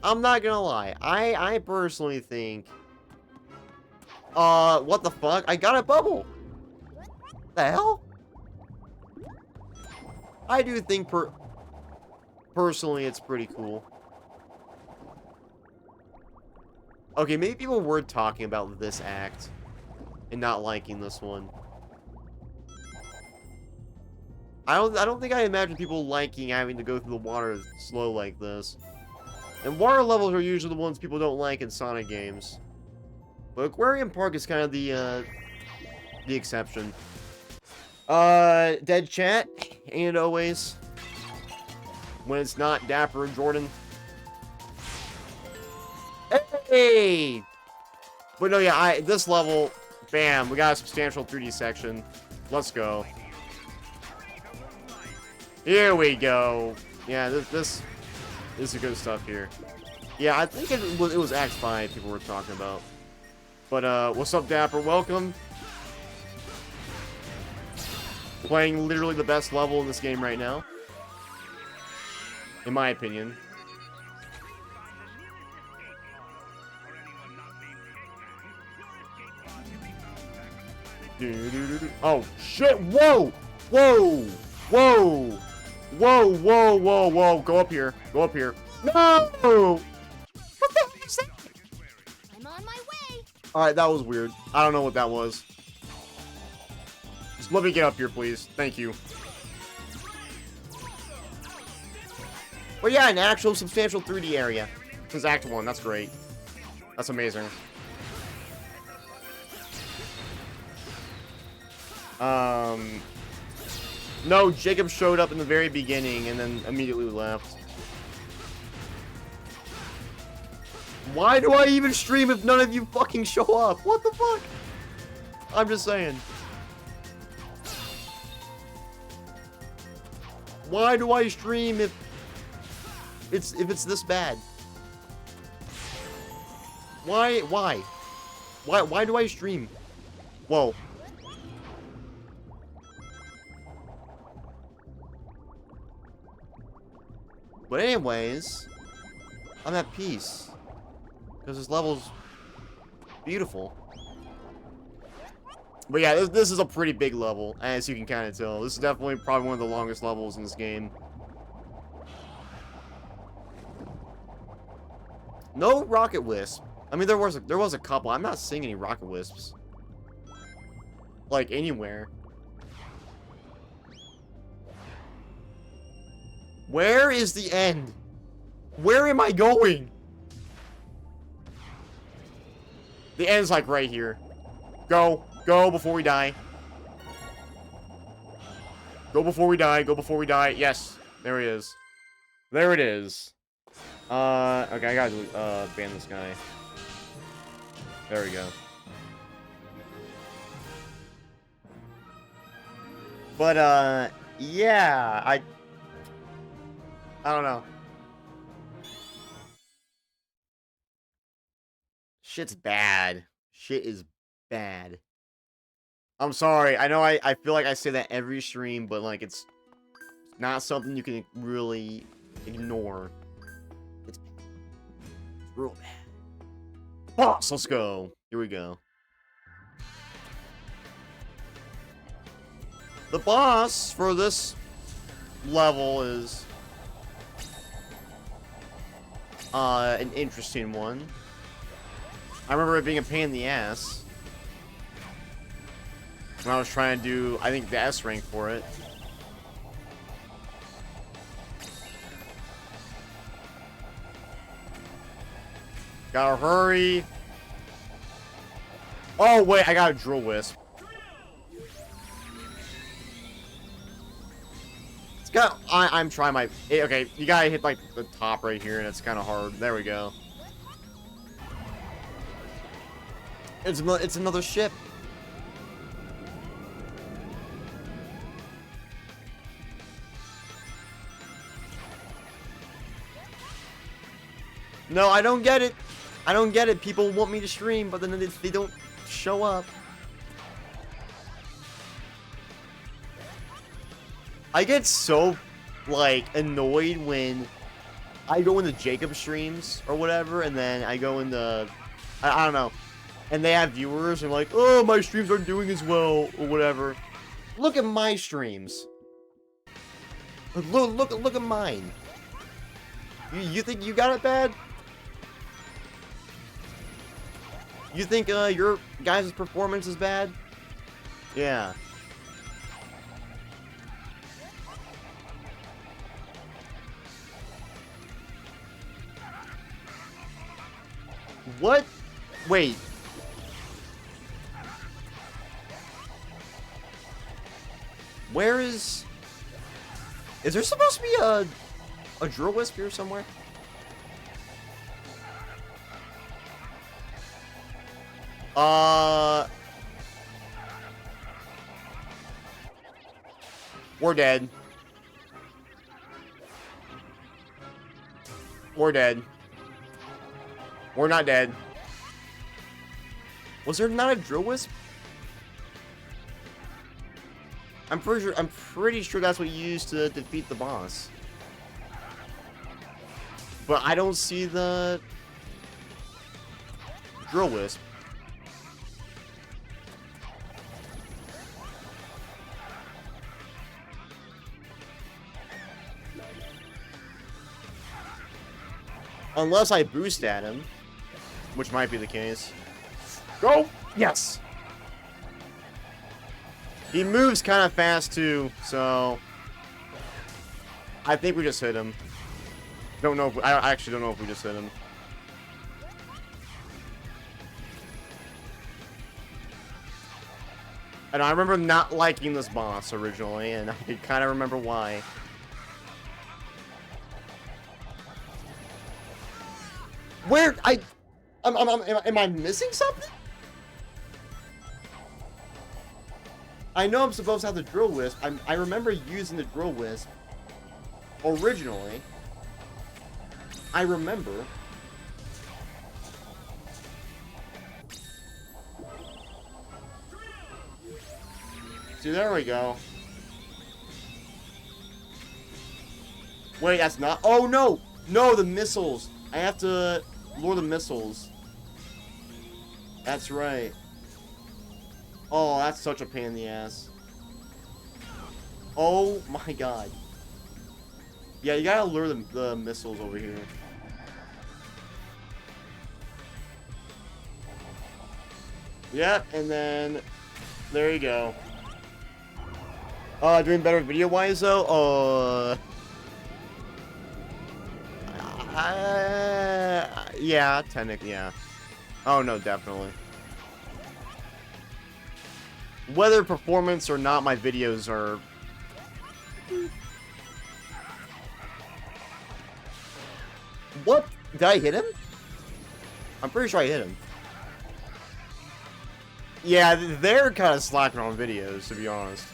I'm not gonna lie. I personally think... what the fuck? I got a bubble! The hell? I do think personally it's pretty cool. Okay, maybe people were talking about this act and not liking this one. I don't think I imagine people liking having to go through the water slow like this. And water levels are usually the ones people don't like in Sonic games. But Aquarium Park is kind of the exception. Dead chat, and always. When it's not Dapper and Jordan. Hey! But no, yeah, this level, bam, we got a substantial 3D section. Let's go. Here we go. Yeah, this is the good stuff here. Yeah, I think it was Act 5 people were talking about. But, what's up, Dapper? Welcome. Playing literally the best level in this game right now. In my opinion. Oh, shit! Whoa! Whoa! Whoa! Whoa, whoa, whoa, whoa! Go up here. Go up here. No! What the hell is that? I'm on my way. Alright, that was weird. I don't know what that was. Just let me get up here, please. Thank you. But yeah, an actual substantial 3D area. Since Act 1. That's great. That's amazing. No, Jacob showed up in the very beginning and then immediately left. Why do I even stream if none of you fucking show up? What the fuck? I'm just saying. Why do I stream if it's this bad? Why do I stream? Whoa. But anyways, I'm at peace. Because this level's beautiful. But yeah, this is a pretty big level, as you can kind of tell. This is definitely probably one of the longest levels in this game. No Rocket Wisp. I mean, there was a couple. I'm not seeing any Rocket Wisps. Like, anywhere. Where is the end? Where am I going? The end's like right here. Go. Go before we die. Go before we die. Go before we die. Yes. There he is. There it is. Okay, I gotta ban this guy. There we go. But, yeah, I don't know. Shit's bad. Shit is bad. I'm sorry. I know I feel like I say that every stream, but, like, it's not something you can really ignore. It's real bad. Boss, let's go. Here we go. The boss for this level is an interesting one. I remember it being a pain in the ass when I was trying to do, I think, the S rank for it. Gotta hurry. Oh, wait, I got a drill wisp. It's got. I'm trying my. Okay, you gotta hit like the top right here, and it's kind of hard. There we go. It's another ship. No, I don't get it. I don't get it. People want me to stream, but then they don't show up. I get so, like, annoyed when I go into Jacob streams or whatever, and then I go into, I don't know, and they have viewers, and like, oh, my streams aren't doing as well, or whatever. Look at my streams. Look at mine. You think you got it bad? You think your guys' performance is bad? Yeah. What? Wait. Where is... Is there supposed to be a drill wisp here somewhere? We're dead. We're dead. We're not dead. Was there not a drill wisp? I'm pretty sure that's what you used to defeat the boss. But I don't see the drill wisp. Unless I boost at him, which might be the case. Go! Yes! He moves kind of fast too, so I think we just hit him. Don't know if I actually don't know if we just hit him. And I remember not liking this boss originally, and I kind of remember why. Where am I missing something? I know I'm supposed to have the drill wisp. I remember using the drill wisp originally. I remember. See, there we go. Wait, that's not. Oh no, no, the missiles. I have to lure the missiles. That's right. Oh, that's such a pain in the ass. Oh my god. Yeah, you gotta lure the missiles over here. Yep, and then there you go. Doing better video-wise though? Yeah, technically, yeah. Oh no, definitely. Whether performance or not, my videos are... What? Did I hit him? I'm pretty sure I hit him. Yeah, they're kind of slacking on videos, to be honest.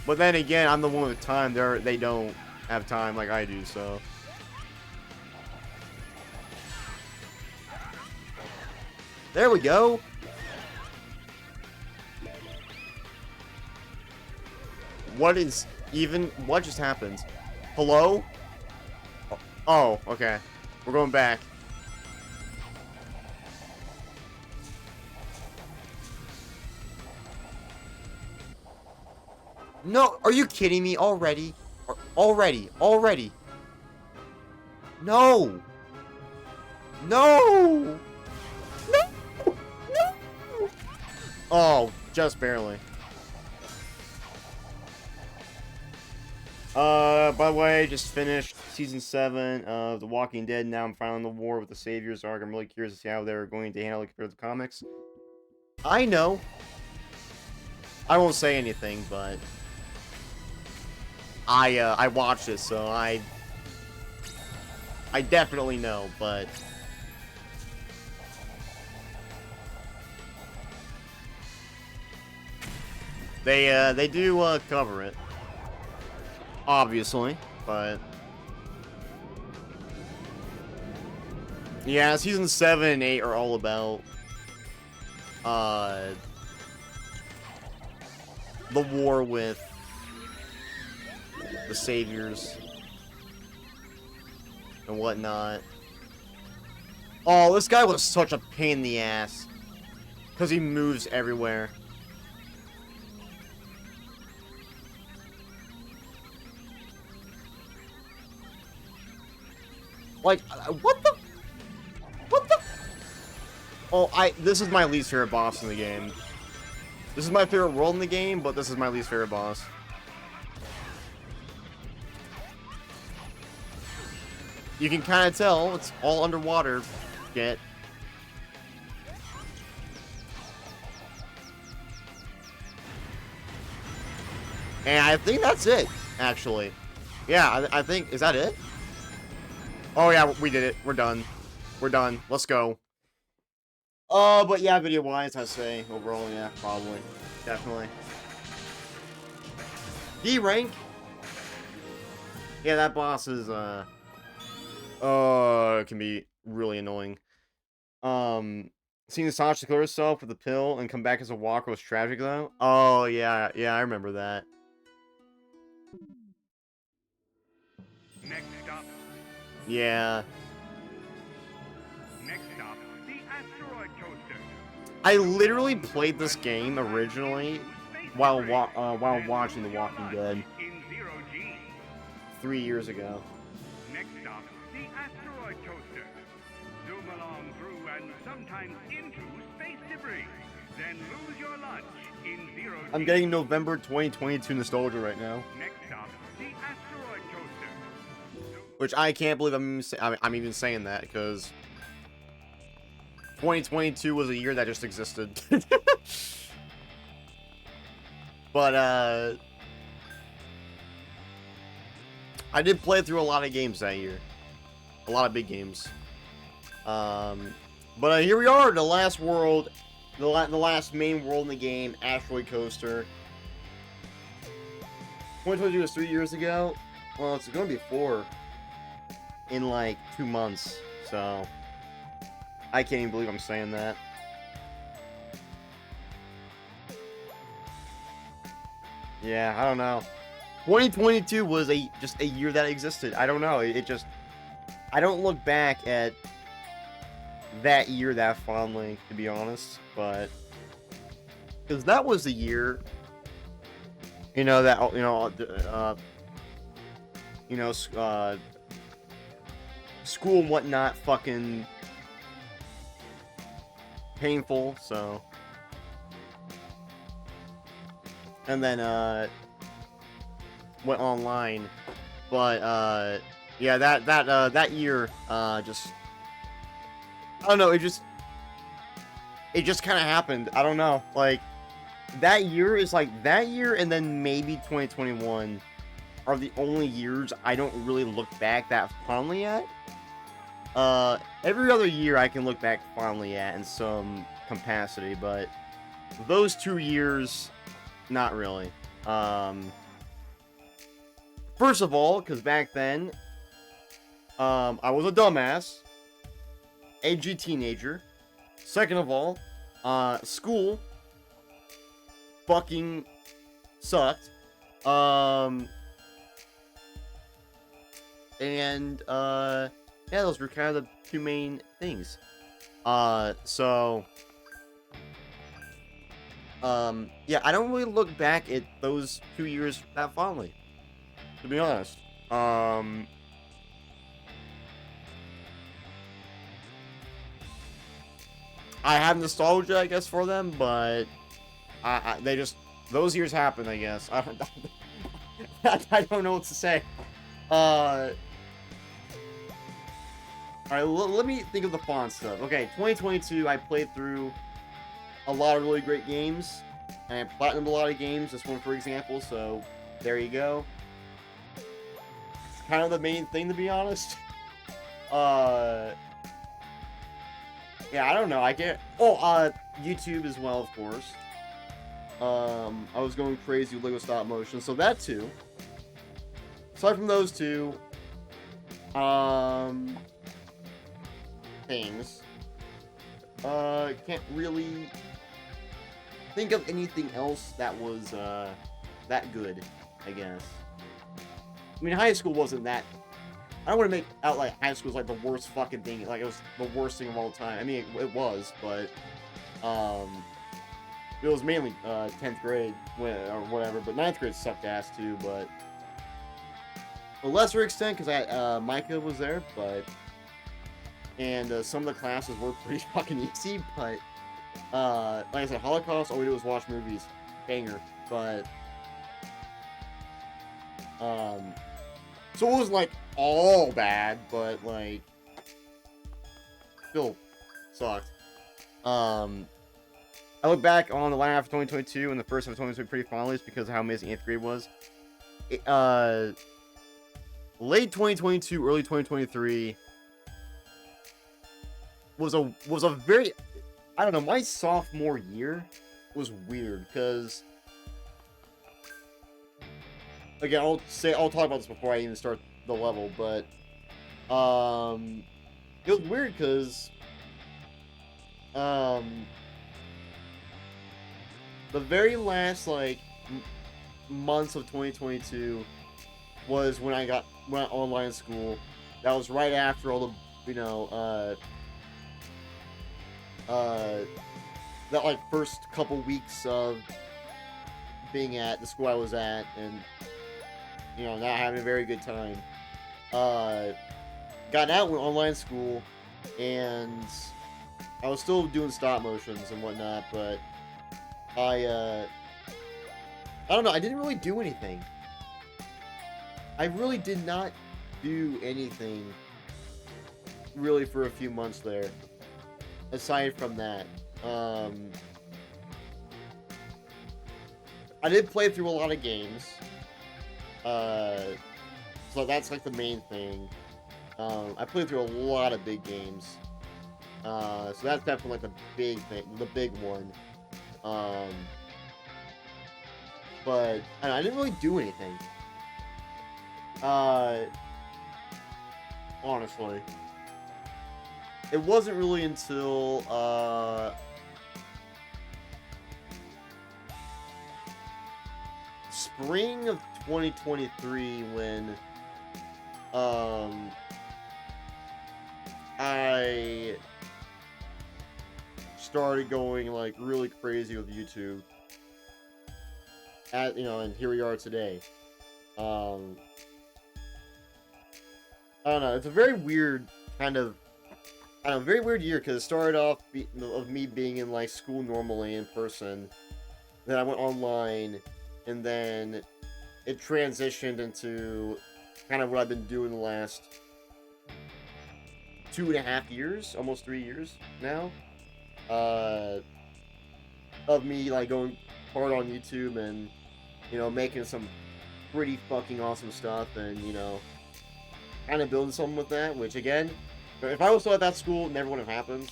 But then again, I'm the one with time. They don't have time like I do, so... There we go. What just happened? Hello? Oh, okay. We're going back. No, are you kidding me already? Already. No. No. No. No. Oh, just barely. By the way, just finished season 7 of The Walking Dead. Now I'm finally in the war with the Saviors arc. I'm really curious to see how they're going to handle it compared to the comics. I know. I won't say anything, but I watched it, so I definitely know, but they do cover it, obviously, but yeah, season 7 and 8 are all about the war with the Saviors and whatnot. Oh, this guy was such a pain in the ass because he moves everywhere. Like, what the? Oh, this is my least favorite boss in the game. This is my favorite world in the game, but this is my least favorite boss. You can kind of tell it's all underwater shit. And I think that's it, actually. Yeah, I think, is that it? Oh yeah, we did it. We're done. We're done. Let's go. But yeah, video-wise, I'd say, overall, yeah, probably. Definitely. D rank? Yeah, that boss is, it can be really annoying. Seeing Sasha kill herself with a pill and come back as a walker was tragic, though? Oh, yeah, I remember that. Next stop. Yeah. Next stop, the asteroid coaster. I literally played this game originally while watching The Walking Dead In 0G. 3 years ago. Next stop, the asteroid coaster. Zoom along through and sometimes into space debris. Then lose your lunch in 0G. I'm getting November 2022 nostalgia right now, Next stop, the asteroid coaster. which I can't believe I'm even saying that, because 2022 was a year that just existed. But I did play through a lot of games that year, a lot of big games. But here we are, the last world, the last main world in the game, Asteroid Coaster. 2022 was 3 years ago. Well, it's gonna be 4 in like 2 months, so I can't even believe I'm saying that. Yeah, I don't know. 2022 was just a year that existed. I don't know. I don't look back at that year that fondly, to be honest. But because that was the year, school and whatnot, fucking painful. So, and then went online, but yeah, that year just, I don't know, it just kind of happened. I don't know, like that year is like that year, and then maybe 2021 are the only years I don't really look back that fondly at. Every other year I can look back fondly at in some capacity, but those 2 years, not really. First of all, because back then, I was a dumbass, edgy teenager. Second of all, school fucking sucked. Yeah, those were kind of the 2 main things. Yeah, I don't really look back at those 2 years that fondly, to be honest. I have nostalgia, I guess, for them, but they just, those years happened, I guess. I don't know what to say. Alright, let me think of the fun stuff. Okay, 2022, I played through a lot of really great games. And I platinumed a lot of games, this one for example, so there you go. It's kind of the main thing, to be honest. Yeah, I don't know, I get... Oh, YouTube as well, of course. I was going crazy with LEGO stop motion, so that too. Aside from those two, things. Can't really think of anything else that was, that good, I guess. I mean, high school wasn't that... I don't want to make out like high school was like the worst fucking thing, like it was the worst thing of all time. I mean, it was, but, it was mainly, 10th grade, or whatever, but 9th grade sucked ass too, but... A lesser extent, because Micah was there, but... And some of the classes were pretty fucking easy, but... like I said, Holocaust, all we did was watch movies. Banger. But... So it wasn't, like, all bad, but, like... Still sucked. I look back on the latter half of 2022 and the first half of 2022 pretty fondly just because of how amazing 8th grade was. Late 2022, early 2023 was a very, I don't know, my sophomore year was weird because, again, I'll talk about this before I even start the level, but it was weird because the very last, like, months of 2022 was when I went online school. That was right after all the, you know, that, like, first couple weeks of being at the school I was at and, you know, not having a very good time. Got out, went online school, and I was still doing stop motions and whatnot, but I don't know, I didn't really do anything. I really did not do anything really for a few months there. Aside from that, I did play through a lot of games. So that's like the main thing. I played through a lot of big games. So that's definitely like the big thing, the big one. But I didn't really do anything. Honestly. It wasn't really until, spring of 2023 when, I started going, like, really crazy with YouTube. You know, and here we are today. I don't know, it's a very weird kind of, I don't know, very weird year, because it started off of me being in, like, school normally in person, then I went online, and then it transitioned into kind of what I've been doing the last 2.5 years, almost 3 years now, of me, like, going hard on YouTube and, you know, making some pretty fucking awesome stuff, and, you know, kind of building something with that, which, again, if I was still at that school, it never would have happened.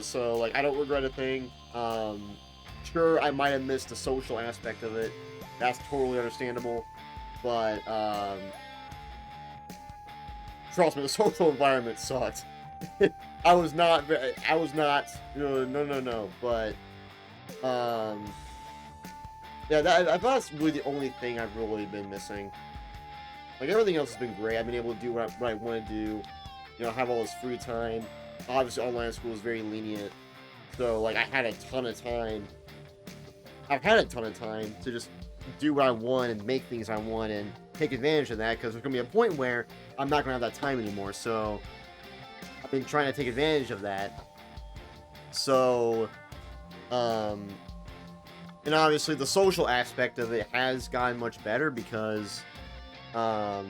So, like, I don't regret a thing. Sure, I might have missed the social aspect of it. That's totally understandable. But, trust me, the social environment sucked. I was not, no. But, yeah, I thought that's really the only thing I've really been missing. Like, everything else has been great. I've been able to do what I want to do. You know, have all this free time. Obviously, online school is very lenient. So, like, I had a ton of time. I've had a ton of time to just do what I want and make things I want and take advantage of that, because there's going to be a point where I'm not going to have that time anymore. So, I've been trying to take advantage of that. So, And obviously, the social aspect of it has gotten much better because I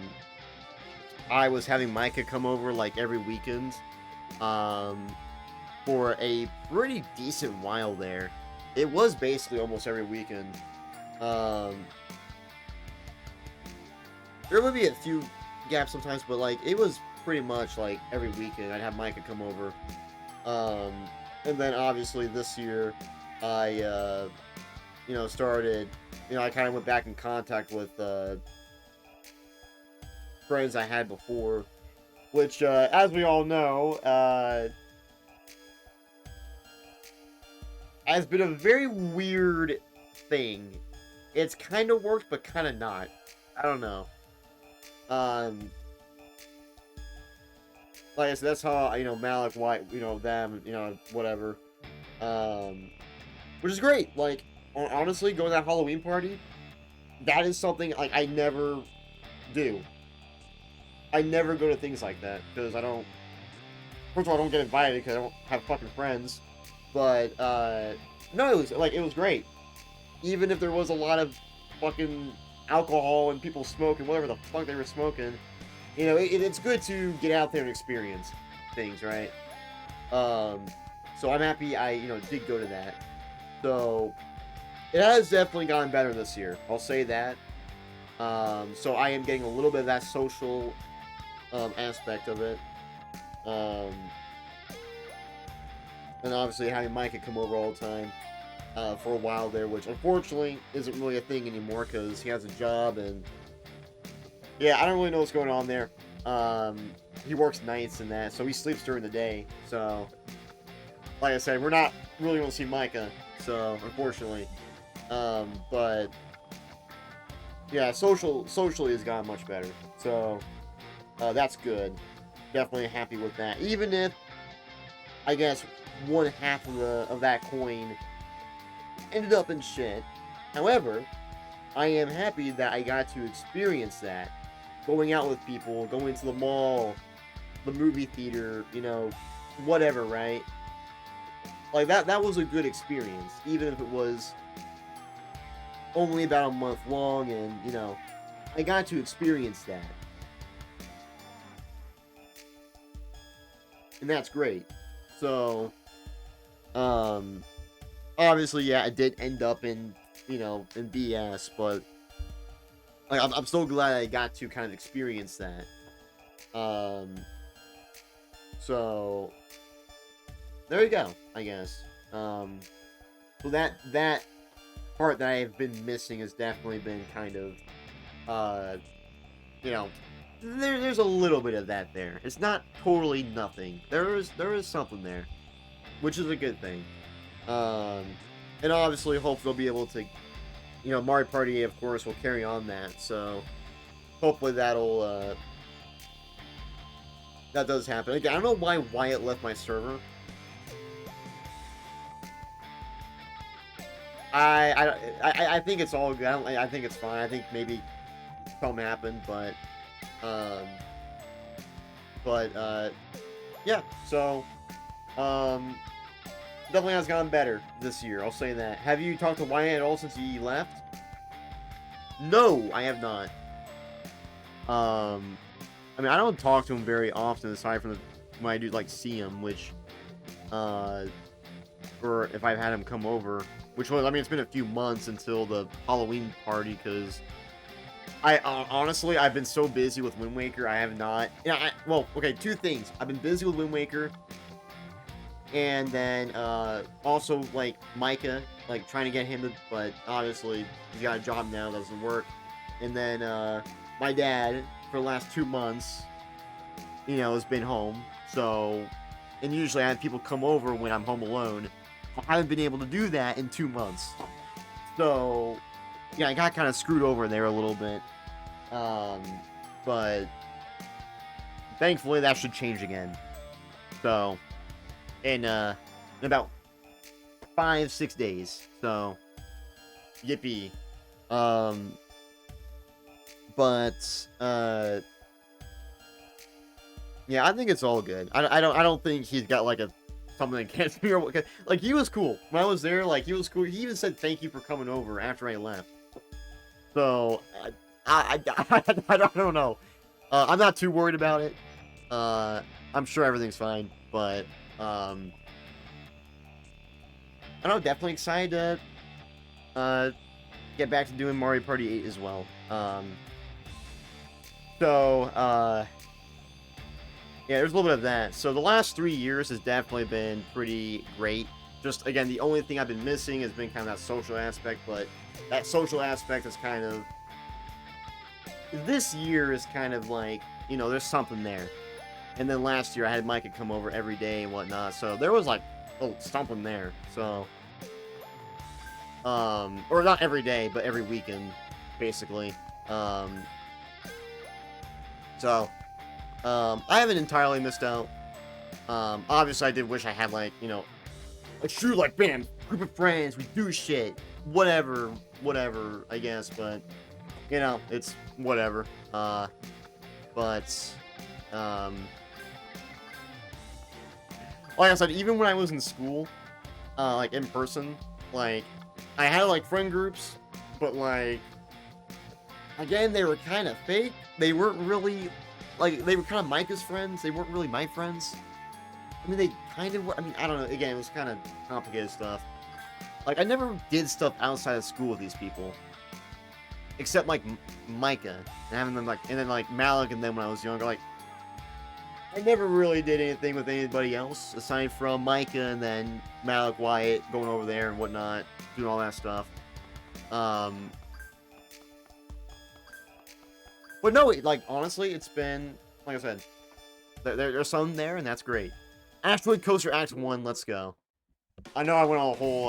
was having Micah come over like every weekend for a pretty decent while there. It was basically almost every weekend. There would be a few gaps sometimes, but like it was pretty much like every weekend I'd have Micah come over. And then obviously this year I started, I kind of went back in contact with friends I had before, which as we all know has been a very weird thing. It's kind of worked, but kind of not. I don't know. Like I said, that's how, Malik, White, them, whatever. Which is great. Like, honestly, going to that Halloween party, that is something, like, I never do. I never go to things like that, because I don't... First of all, I don't get invited, because I don't have fucking friends. But, no, it was great. Even if there was a lot of fucking alcohol and people smoking, whatever the fuck they were smoking, it's good to get out there and experience things, right? So I'm happy I, did go to that. So, it has definitely gotten better this year. I'll say that. So I am getting a little bit of that social aspect of it. And obviously having Micah come over all the time for a while there, which unfortunately isn't really a thing anymore because he has a job and yeah, I don't really know what's going on there. He works nights and that, so he sleeps during the day. So, like I said, we're not really going to see Micah, so unfortunately. But yeah, socially has gotten much better. So that's good. Definitely happy with that. Even if I guess one half of that coin ended up in shit. However, I am happy that I got to experience that. Going out with people, going to the mall, the movie theater, whatever, right? Like that was a good experience, even if it was only about a month long, and I got to experience that. And that's great. So obviously, yeah, it did end up in in BS, but like I'm so glad I got to kind of experience that. So there you go, I guess. So that part that I've been missing has definitely been kind of there's a little bit of that there. It's not totally nothing. There is something there, which is a good thing. And obviously, hopefully they'll be able to, Mario Party, of course, will carry on that. So hopefully that'll that does happen. Again, I don't know why Wyatt left my server. I think it's all good. I think it's fine. I think maybe something happened, but yeah. So definitely has gotten better this year. I'll say that. Have you talked to Wyatt at all since he left? No, I have not. I mean, I don't talk to him very often, aside from when I do like see him, which or if I've had him come over, which was, I mean, it's been a few months until the Halloween party, because I honestly, I've been so busy with Wind Waker, I have not. Yeah, well, okay, two things. I've been busy with Wind Waker, and then also like Micah, like trying to get him to, but obviously he's got a job now, that doesn't work. And then my dad, for the last 2 months, has been home. So, and usually I have people come over when I'm home alone. I haven't been able to do that in 2 months. So, yeah, I got kind of screwed over there a little bit. But thankfully that should change again. So, in about 5-6 days. So, yippee. But yeah, I think it's all good. I don't think he's got like a something against me or what. Like, he was cool. When I was there, like, he was cool. He even said thank you for coming over after I left. So, I don't know. I'm not too worried about it. I'm sure everything's fine, but, I don't know, definitely excited to, get back to doing Mario Party 8 as well. Yeah, there's a little bit of that. So the last 3 years has definitely been pretty great. Just, again, the only thing I've been missing has been kind of that social aspect, but that social aspect is kind of... This year is kind of like, you know, there's something there. And then last year I had Micah come over every day and whatnot, so there was like, oh, something there. So, or not every day, but every weekend, basically. I haven't entirely missed out. Obviously I did wish I had, like, you know, a true, like, bam, group of friends, we do shit, whatever, I guess, but, you know, it's whatever. Like I said, even when I was in school, like, in person, like, I had, like, friend groups, but, like, again, they were kind of fake. They weren't really, like, they were kind of Micah's friends. They weren't really my friends. I mean, they kind of were. I mean, I don't know. Again, it was kind of complicated stuff. Like, I never did stuff outside of school with these people. Except, like, Micah. And having them, like, and then, like, Malik and then when I was younger, like, I never really did anything with anybody else aside from Micah and then Malik, Wyatt, going over there and whatnot, doing all that stuff. But no, like, honestly, it's been, like I said, there's some there, and that's great. Asteroid Coaster Act 1, let's go. I know I went on a whole,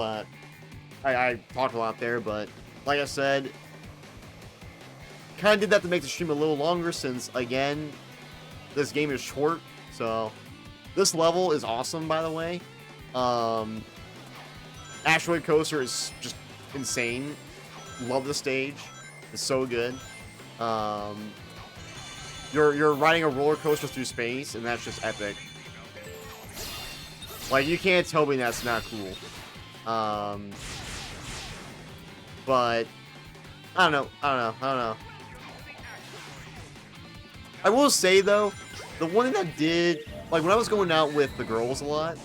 I talked a lot there, but, like I said, kind of did that to make the stream a little longer since, again, this game is short, so this level is awesome, by the way. Asteroid Coaster is just insane. Love the stage. It's so good. You're riding a roller coaster through space, and that's just epic. Like, you can't tell me that's not cool. But I don't know. I will say though, the one thing that did, like, when I was going out with the girls a lot,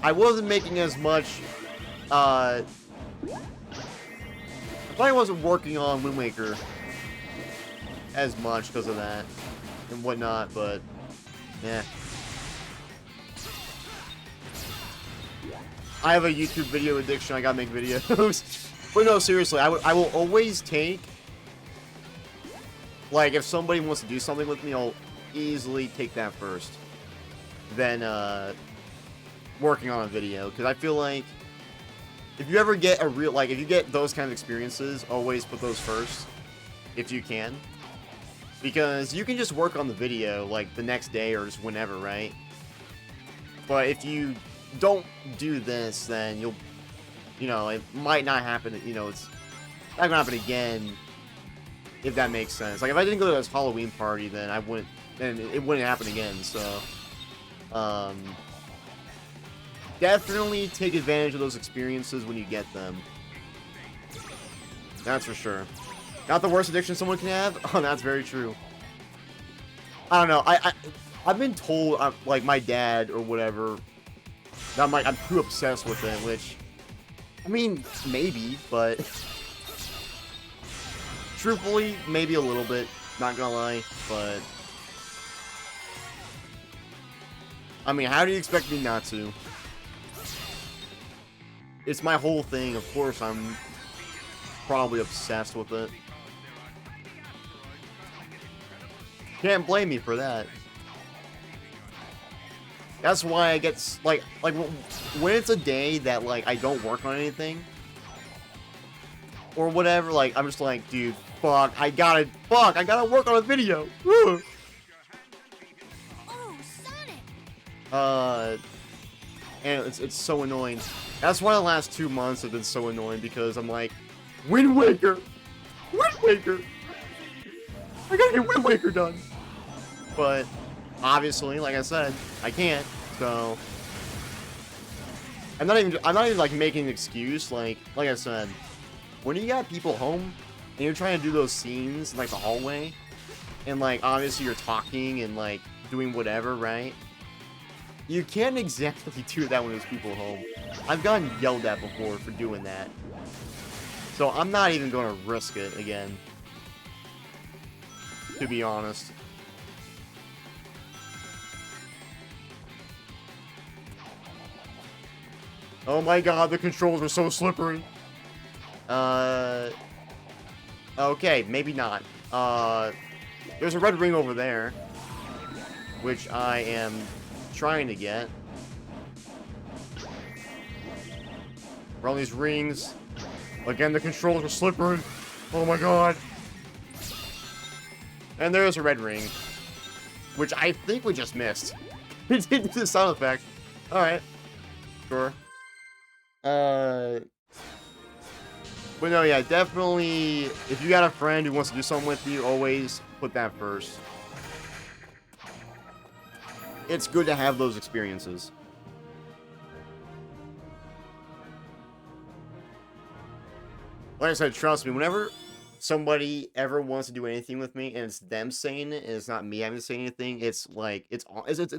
I wasn't making as much, I probably wasn't working on Wind Waker as much because of that and whatnot, but yeah. I have a YouTube video addiction, I gotta make videos. But no, seriously, I will always take, like, if somebody wants to do something with me, I'll easily take that first. Then, working on a video. Because I feel like, if you ever get a real, like, if you get those kind of experiences, always put those first. If you can. Because you can just work on the video, like, the next day or just whenever, right? But if you don't do this, then you'll, you know, it might not happen, you know, it's not gonna happen again. If that makes sense. Like, if I didn't go to this Halloween party, then I wouldn't, then it wouldn't happen again, so, definitely take advantage of those experiences when you get them. That's for sure. Not the worst addiction someone can have? Oh, that's very true. I don't know, I've been told, like, my dad or whatever, that I'm too obsessed with it, which, I mean, maybe, but truthfully, maybe a little bit, not gonna lie, but I mean, how do you expect me not to? It's my whole thing, of course I'm probably obsessed with it. Can't blame me for that. That's why I get, like, when it's a day that, like, I don't work on anything, or whatever, like, I'm just like, dude, I gotta work on a video. Woo! Oh, Sonic! And it's so annoying. That's why the last 2 months have been so annoying, because I'm like, Wind Waker! Wind Waker! I gotta get Wind Waker done! But, Obviously, like I said, I can't. So I'm not even like making an excuse. Like I said, when you got people home and you're trying to do those scenes in, like, the hallway, and like obviously you're talking and like doing whatever, right? You can't exactly do that when there's people home. I've gotten yelled at before for doing that. So I'm not even going to risk it again. To be honest. Oh my god, the controls are so slippery. Okay, maybe not. There's a red ring over there, which I am trying to get. Around these rings. Again, the controls are slippery. Oh my god. And there's a red ring, which I think we just missed. It didn't do the sound effect. Alright. Sure. But no, yeah, definitely, if you got a friend who wants to do something with you, always put that first. It's good to have those experiences. Like I said, trust me, whenever somebody ever wants to do anything with me, and it's them saying it, and it's not me having to say anything, it's like, it's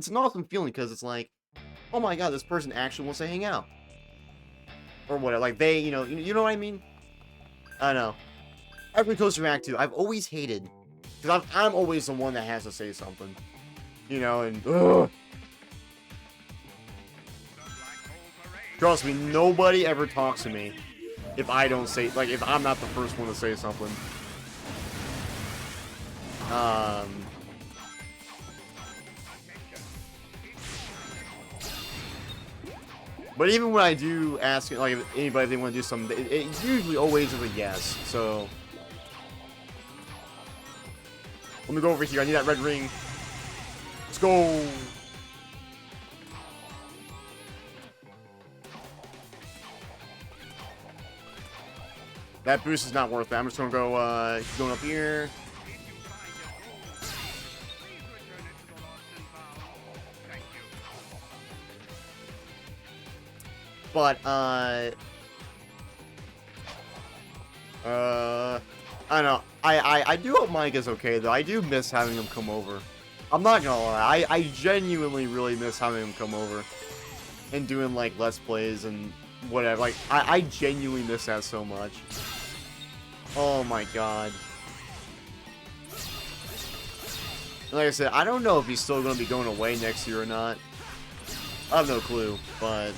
an awesome feeling, because it's like, oh my god, this person actually wants to hang out. Or whatever, like, they, you know what I mean? I know. Every Coaster Act 2, I've always hated, because I'm always the one that has to say something. You know, and, ugh. Trust me, nobody ever talks to me if I don't say, like, if I'm not the first one to say something. But even when I do ask, like, if anybody if they want to do something, it usually always is a yes, so. Let me go over here, I need that red ring. Let's go! That boost is not worth it. I'm just gonna go, going up here. But, I don't know. I do hope Mike is okay, though. I do miss having him come over. I'm not gonna lie. I genuinely really miss having him come over and doing, like, Let's Plays and whatever. Like, I genuinely miss that so much. Oh my god. Like I said, I don't know if he's still gonna be going away next year or not. I have no clue, but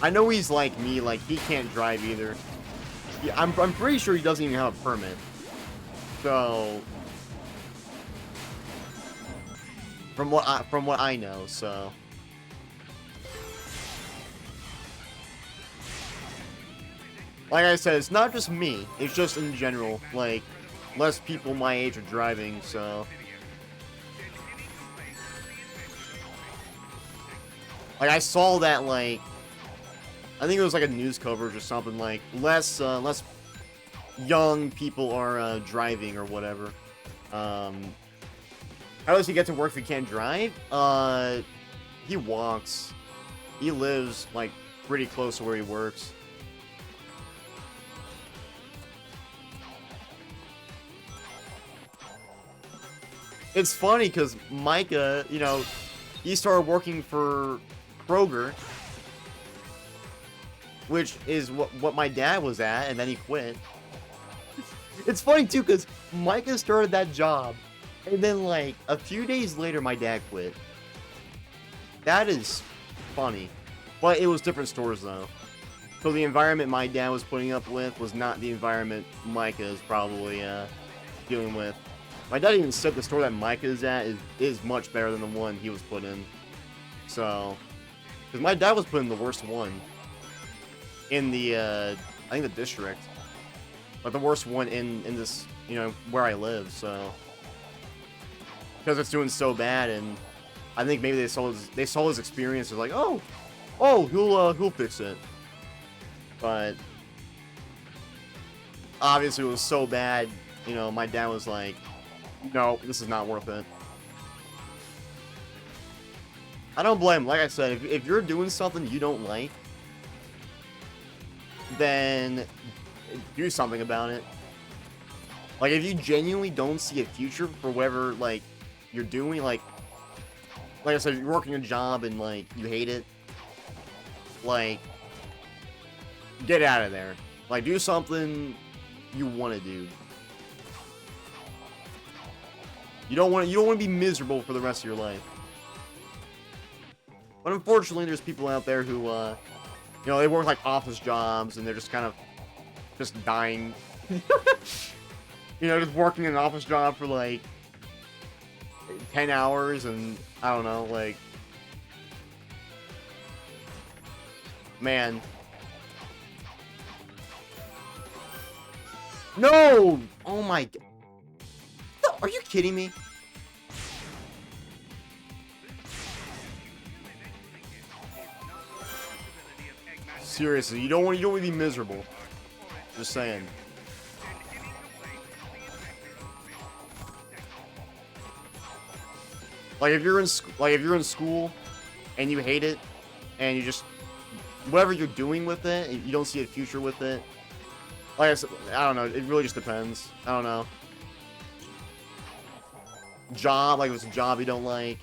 I know he's like me, like, he can't drive either. Yeah, I'm pretty sure he doesn't even have a permit. So, from what I know, so. Like I said, it's not just me, it's just in general, like, less people my age are driving, so. Like, I saw that, like, I think it was like a news coverage or something, like, less young people are driving or whatever. How does he get to work if he can't drive? He walks. He lives, like, pretty close to where he works. It's funny because Micah, you know, he started working for Kroger, which is what my dad was at, and then he quit. It's funny, too, because Micah started that job, and then, like, a few days later, my dad quit. That is funny. But it was different stores, though. So the environment my dad was putting up with was not the environment Micah is probably dealing with. My dad even said the store that Micah is at is much better than the one he was put in. So, because my dad was put in the worst one. In the, I think the district. But the worst one in this, you know, where I live, so. Because it's doing so bad, and I think maybe they saw his experience as like, oh, he'll fix it. But obviously it was so bad, you know, my dad was like, no, this is not worth it. I don't blame him. Like I said, if you're doing something you don't like, then do something about it. Like, if you genuinely don't see a future for whatever, like, you're doing, like I said, you're working a job and, like, you hate it, like, get out of there. Like, do something you want to do. You don't want to be miserable for the rest of your life. But unfortunately, there's people out there who, you know, they work, like, office jobs, and they're just kind of just dying. You know, just working an office job for, like, 10 hours, and, I don't know, like... Man. No! Oh my... Are you kidding me? Seriously, you don't want to be miserable. Just saying. Like if you're in school and you hate it and you just whatever you're doing with it, you don't see a future with it. Like I said, I don't know, it really just depends. I don't know. Job, like if it's a job you don't like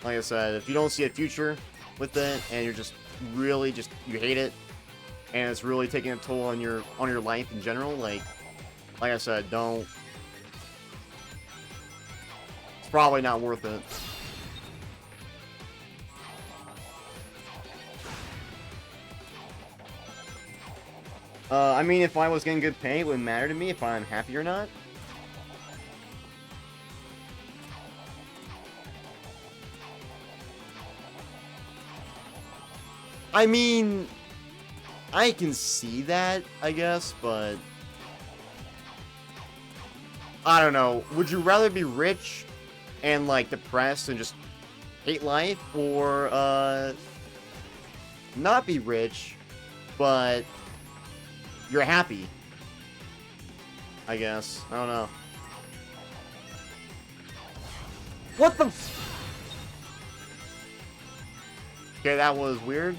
I said, if you don't see a future with it and you're just really you hate it and it's really taking a toll on your life in general, like I said, don't. It's probably not worth it. I mean, if I was getting good pay, it wouldn't matter to me if I'm happy or not. I mean, I can see that, I guess, but I don't know. Would you rather be rich and, like, depressed and just hate life, or, not be rich, but you're happy? I guess. I don't know. What the Okay, that was weird.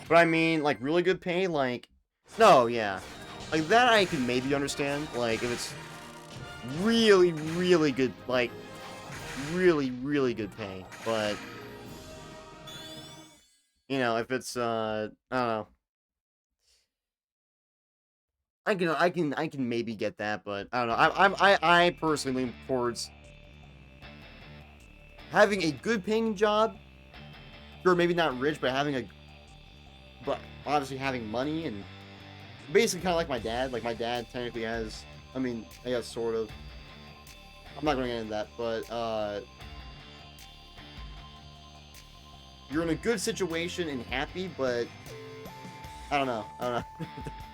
But I mean, like, really good pay, like... No, yeah. Like, that I can maybe understand. Like, if it's really, really good, like, really, really good pay. But, you know, if it's, I don't know. I can maybe get that, but I don't know. I personally lean towards having a good paying job. Sure, maybe not rich, but but obviously having money, and basically kind of like my dad. Like, my dad technically has, I mean, I guess sort of. I'm not going to get into that, but you're in a good situation and happy, but I don't know. I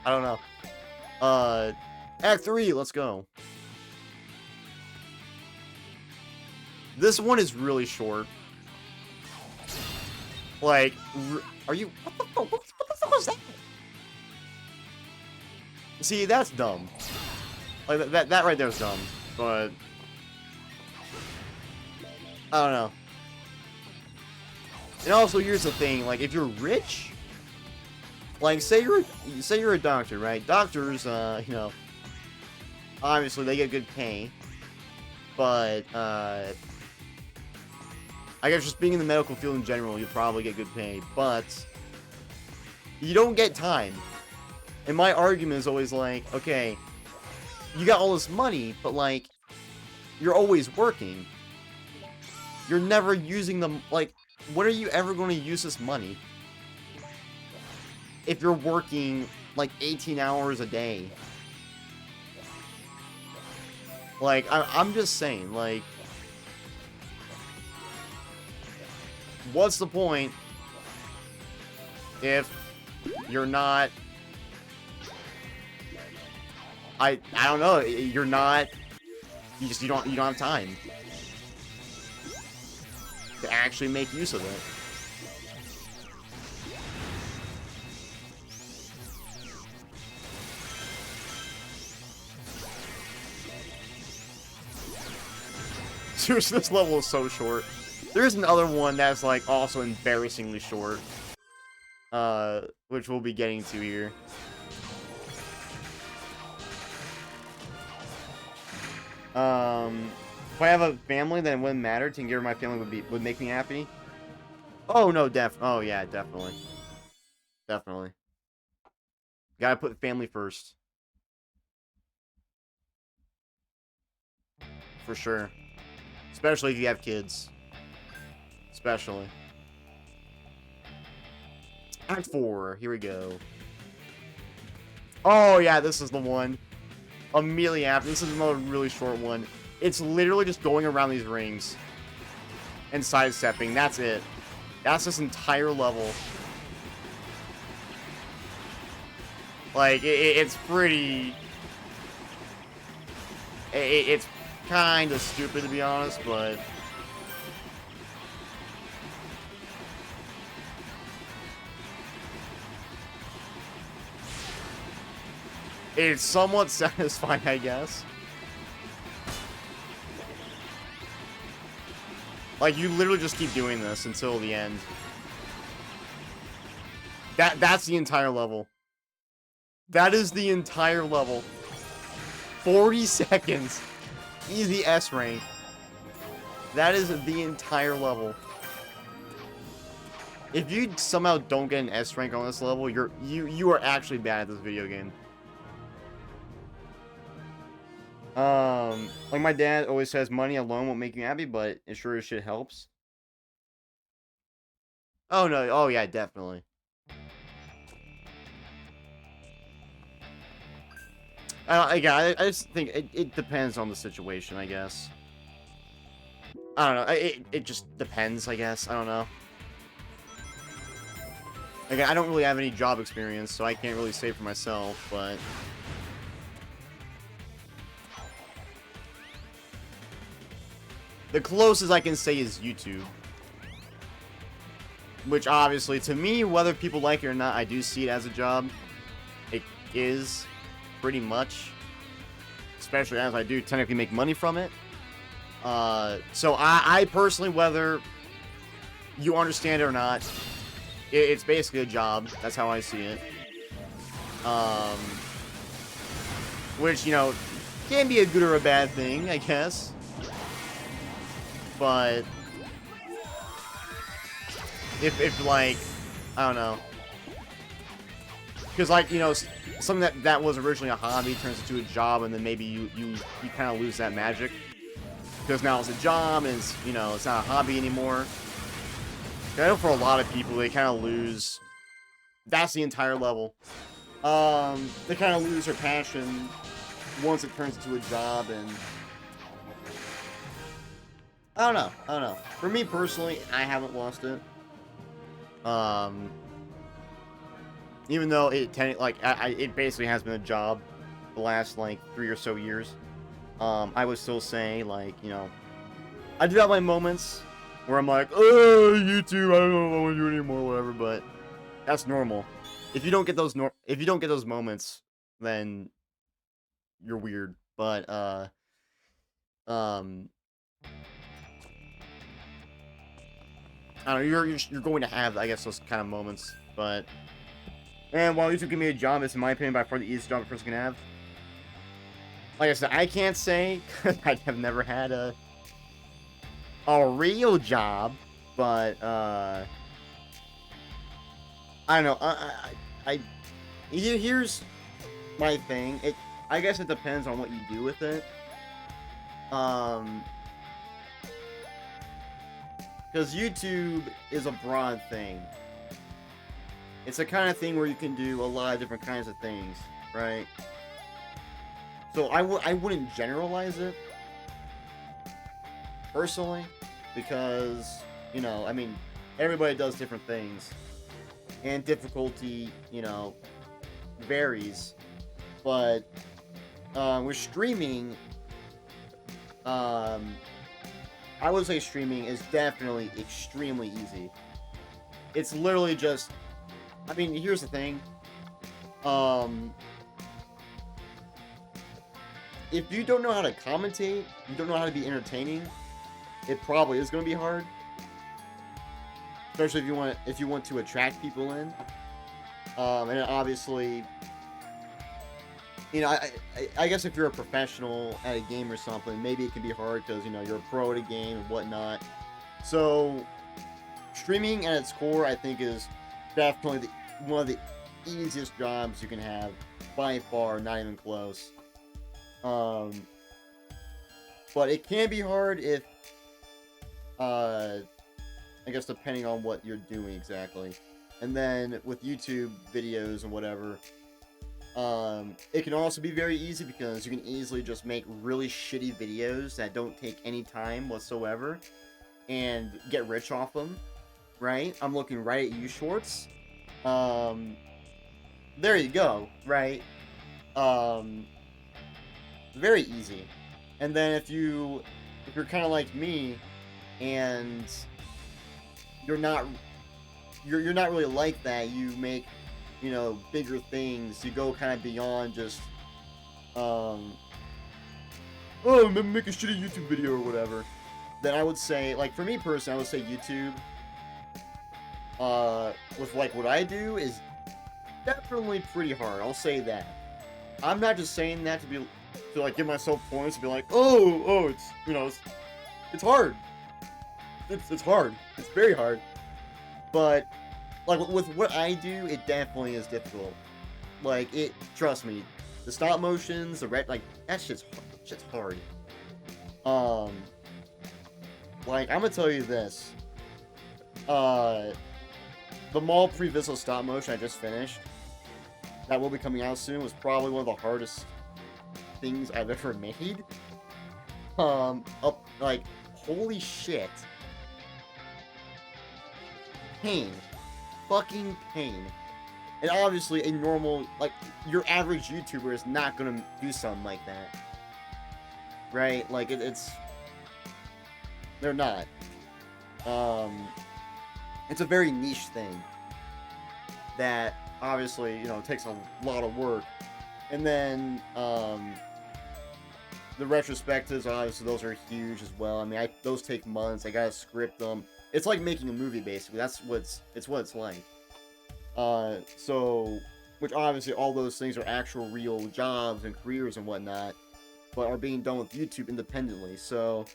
don't know. Act 3, let's go. This one is really short. Like, are you... What the fuck was that? See, that's dumb. Like, that right there is dumb. But... I don't know. And also, here's the thing. Like, if you're rich... Like, say you're a doctor, right? Doctors, you know... Obviously, they get good pay. But, I guess just being in the medical field in general, you probably get good pay, but you don't get time. And my argument is always like, okay, you got all this money, but like, you're always working. You're never using them, like, when are you ever going to use this money? If you're working, like, 18 hours a day. Like, I'm just saying, like, what's the point if you're not... I don't know, you're not... You don't have time to actually make use of it. Seriously, this level is so short. There's another one that's, like, also embarrassingly short. Which we'll be getting to here. If I have a family, then it wouldn't matter. Taking care of my family would make me happy. Oh, no, oh, yeah, definitely. Definitely. Gotta put family first. For sure. Especially if you have kids. Especially. Act 4. Here we go. Oh, yeah, this is the one. Immediately after. This is another really short one. It's literally just going around these rings. And sidestepping. That's it. That's this entire level. Like, it's pretty... It's kind of stupid, to be honest, but... It's somewhat satisfying, I guess. Like, you literally just keep doing this until the end. That's the entire level. That is the entire level. 40 seconds. Easy S rank. That is the entire level. If you somehow don't get an S rank on this level, you are actually bad at this video game. Like my dad always says, money alone won't make you happy, but it sure as shit helps. Oh no, oh yeah, definitely. I just think it depends on the situation, I guess. I don't know, it just depends, I guess, I don't know. Again, I don't really have any job experience, so I can't really say for myself, but... The closest I can say is YouTube. Which, obviously, to me, whether people like it or not, I do see it as a job. It is, pretty much. Especially as I do technically make money from it. So I personally, whether you understand it or not, it's basically a job. That's how I see it. Which, you know, can be a good or a bad thing, I guess. But if like, I don't know, because like, you know, something that was originally a hobby turns into a job, and then maybe you kind of lose that magic because now it's a job and it's, you know, it's not a hobby anymore. I know for a lot of people they kind of lose. That's the entire level. They kind of lose their passion once it turns into a job, and I don't know. For me personally, I haven't lost it. Even though it it basically has been a job the last like 3 or so years. I would still say, like, you know, I do have my moments where I'm like, oh, YouTube, I don't know if I want to do it anymore, whatever. But that's normal. If you don't get those moments, then you're weird. But I don't know, you're going to have, I guess, those kind of moments, but... And while YouTube can be a job, it's, in my opinion, by far the easiest job a person can have. Like I said, I can't say, because I have never had a real job, but, I don't know, here's my thing. I guess it depends on what you do with it. Because YouTube is a broad thing. It's the kind of thing where you can do a lot of different kinds of things, right? So I wouldn't generalize it, personally, because, you know, I mean, everybody does different things. And difficulty, you know, varies. But, with streaming, I would say streaming is definitely extremely easy. It's literally just... I mean, here's the thing. If you don't know how to commentate, you don't know how to be entertaining, it probably is going to be hard, especially if you want to attract people in. And obviously, you know, I guess if you're a professional at a game or something, maybe it can be hard because, you know, you're a pro at a game and whatnot. So, streaming at its core, I think, is definitely one of the easiest jobs you can have, by far, not even close. But it can be hard if, I guess, depending on what you're doing exactly. And then with YouTube videos and whatever, it can also be very easy because you can easily just make really shitty videos that don't take any time whatsoever and get rich off them, right? I'm looking right at you, Schwartz. There you go, right? Very easy. And then if you're kind of like me and you're not really like that, you make, you know, bigger things, you go kind of beyond just oh, make a shitty YouTube video or whatever, then I would say, like, for me personally, I would say YouTube with like what I do is definitely pretty hard. I'll say that. I'm not just saying that to like give myself points to be like, oh, it's, you know, it's hard. It's hard. It's very hard. But like with what I do, it definitely is difficult. Like, trust me, the stop motions, the like that shit's hard. Like, I'm gonna tell you this. The Mall Pre-Visual stop motion I just finished, that will be coming out soon, was probably one of the hardest things I've ever made. Like, holy shit. Pain. Fucking pain. And obviously, a normal, like, your average YouTuber is not gonna do something like that. Right? Like, it's... They're not. It's a very niche thing that, obviously, you know, takes a lot of work. And then, the retrospectives, obviously, those are huge as well. I mean, those take months. I gotta script them. It's like making a movie, basically. That's what it's like. So, which obviously all those things are actual real jobs and careers and whatnot, but are being done with YouTube independently. So,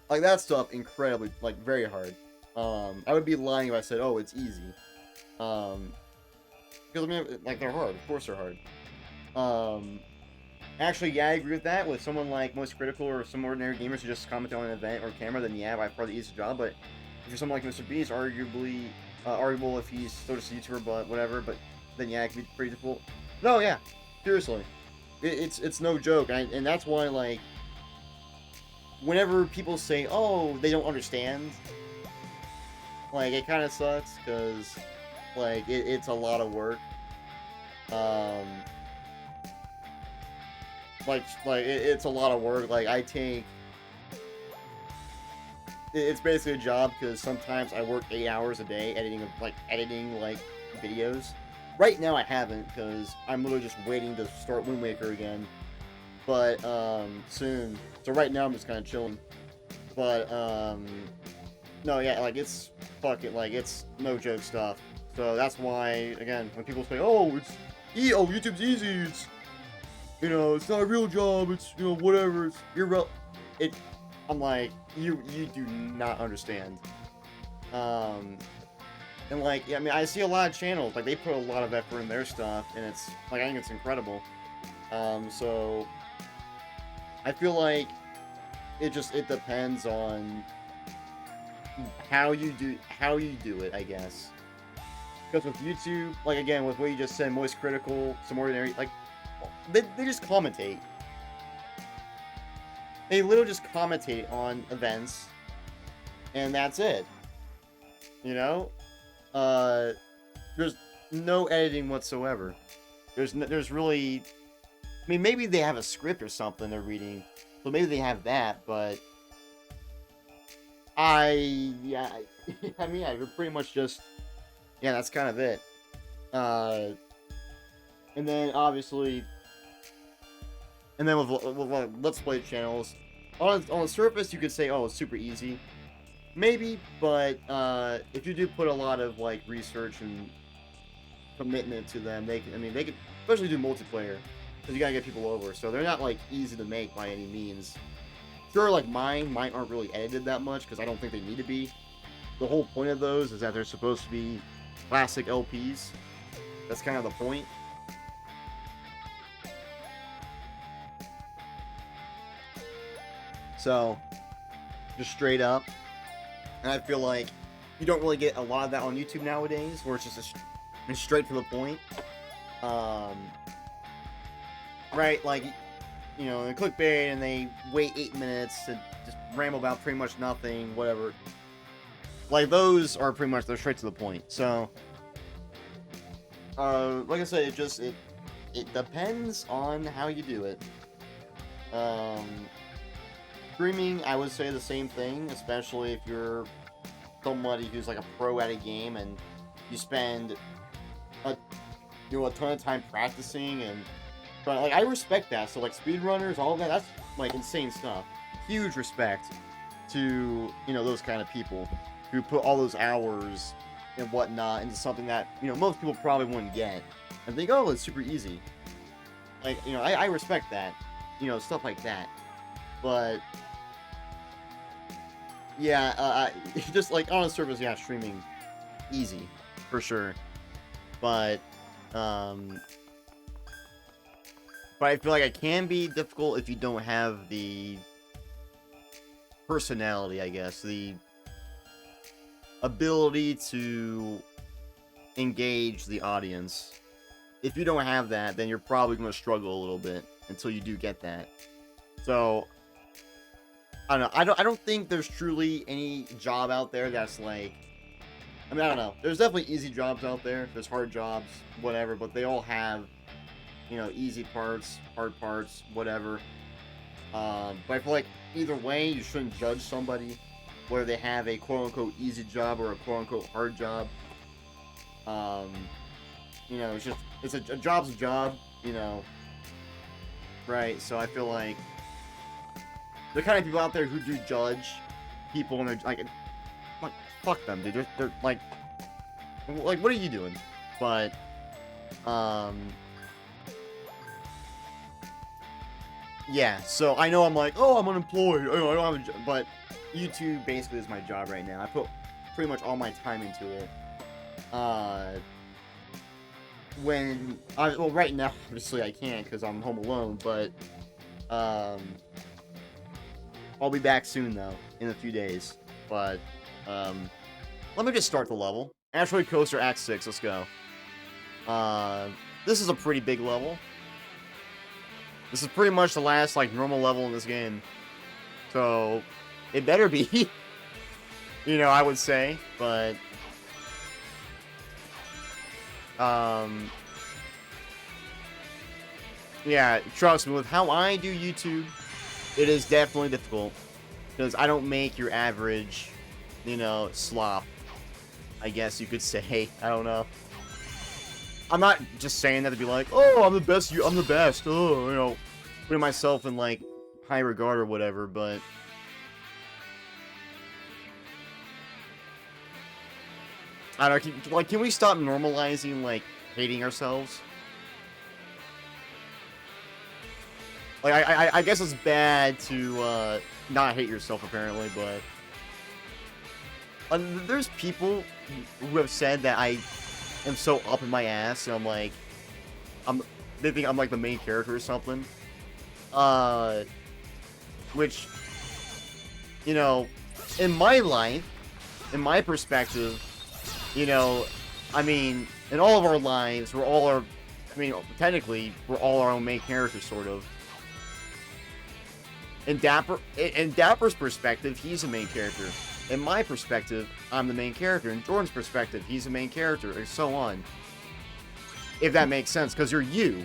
like, that stuff, incredibly, like, very hard. I would be lying if I said, oh, it's easy. Because, I mean, like, they're hard. Of course they're hard. Actually, yeah, I agree with that. With someone like Most Critical or some ordinary gamers who just comment on an event or camera, then yeah, by far the easiest job. But if you're someone like Mr. Beast, arguably, arguable if he's still just a YouTuber, but whatever. But then yeah, it can be pretty difficult. No, yeah, seriously, it's no joke, and that's why, like, whenever people say, oh, they don't understand, like, it kind of sucks because, like, it's a lot of work. It's a lot of work. Like, it's basically a job because sometimes I work 8 hours a day editing videos. Right now I haven't because I'm literally just waiting to start Wind Waker again. But, soon. So right now I'm just kind of chilling. But, no, yeah, like, it's it's no joke stuff. So that's why, again, when people say, oh, YouTube's easy, it's, you know, it's not a real job, it's, you know, whatever, it's I'm like, you do not understand. And, like, yeah, I mean, I see a lot of channels, like, they put a lot of effort in their stuff, and it's, like, I think it's incredible. So, I feel like it depends on how you do it, I guess. Because with YouTube, like, again, with what you just said, Moist Critical, some ordinary, like, they just commentate. They literally just commentate on events, and that's it. You know? There's no editing whatsoever. There's really... I mean, maybe they have a script or something they're reading, so maybe they have that, but... I mean, yeah, you're pretty much just... Yeah, that's kind of it. And then, obviously... And then with Let's Play channels, on the surface, you could say, oh, it's super easy. Maybe, but if you do put a lot of like research and commitment to them, they could especially do multiplayer because you gotta get people over. So they're not like easy to make by any means. Sure, like mine aren't really edited that much because I don't think they need to be. The whole point of those is that they're supposed to be classic LPs. That's kind of the point. So, just straight up. And I feel like you don't really get a lot of that on YouTube nowadays, where it's just straight to the point. Right, like, you know, they clickbait and they wait 8 minutes to just ramble about pretty much nothing, whatever. Like, those are pretty much, they're straight to the point. So, like I said, it depends on how you do it. Streaming, I would say the same thing, especially if you're somebody who's like a pro at a game and you spend a ton of time practicing and but like I respect that. So like speedrunners, all of that, that's like insane stuff. Huge respect to, you know, those kind of people who put all those hours and whatnot into something that, you know, most people probably wouldn't get and think, oh, it's super easy. Like, you know, I respect that, you know, stuff like that. But yeah, just like on the surface, yeah, streaming easy for sure. But I feel like it can be difficult if you don't have the personality, I guess, the ability to engage the audience. If you don't have that, then you're probably going to struggle a little bit until you do get that. So I don't know. I don't think there's truly any job out there that's like, I mean, I don't know. There's definitely easy jobs out there. There's hard jobs, whatever, but they all have, you know, easy parts, hard parts, whatever. But I feel like either way, you shouldn't judge somebody whether they have a quote-unquote easy job or a quote-unquote hard job. You know, it's a job's a job, you know. Right, so I feel like the kind of people out there who do judge people and they're like fuck them, dude. They're like, what are you doing? But, yeah, so I know I'm like, oh, I'm unemployed. Oh, I don't have a job. But YouTube basically is my job right now. I put pretty much all my time into it. Well, right now, obviously I can't because I'm home alone, but, I'll be back soon, though, in a few days. But, let me just start the level. Asteroid Coaster Act 6, let's go. This is a pretty big level. This is pretty much the last, like, normal level in this game. So, it better be. You know, I would say, but... yeah, trust me, with how I do YouTube, it is definitely difficult. Because I don't make your average, you know, slop. I guess you could say. I don't know. I'm not just saying that to be like, oh, I'm the best, I'm the best. Oh, you know, putting myself in, like, high regard or whatever, but... I don't know, can we stop normalizing, like, hating ourselves? Like, I guess it's bad to, not hate yourself, apparently, but... there's people who have said that I am so up in my ass, and I'm like... they think I'm, like, the main character or something. Which... You know, in my life, in my perspective... You know, I mean, in all of our lives, I mean, technically, we're all our own main characters, sort of. In Dapper's perspective, he's the main character. In my perspective, I'm the main character. In Jordan's perspective, he's the main character, and so on. If that makes sense, because you're you.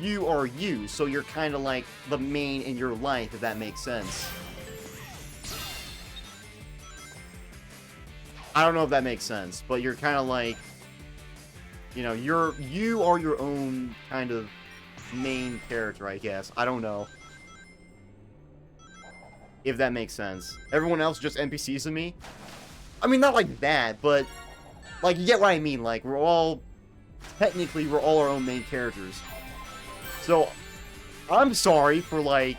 You are you, so you're kind of like the main in your life, if that makes sense. I don't know if that makes sense, but you're kind of like, you know, you are your own kind of main character, I guess. I don't know. If that makes sense. Everyone else just NPCs to me. I mean, not like that, but like you get what I mean. Like we're all our own main characters. So I'm sorry for like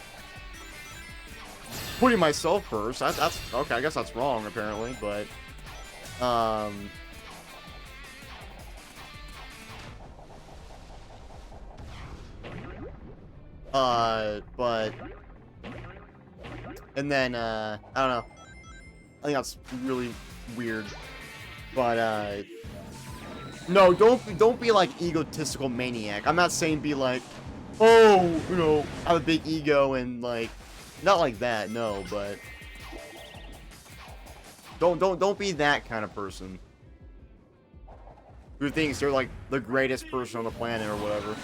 putting myself first. That's okay. I guess that's wrong apparently, but but and then I don't know. I think that's really weird. But no, don't be like egotistical maniac. I'm not saying be like, oh, you know, I have a big ego and like, not like that. No, but don't be that kind of person who thinks they're like the greatest person on the planet or whatever.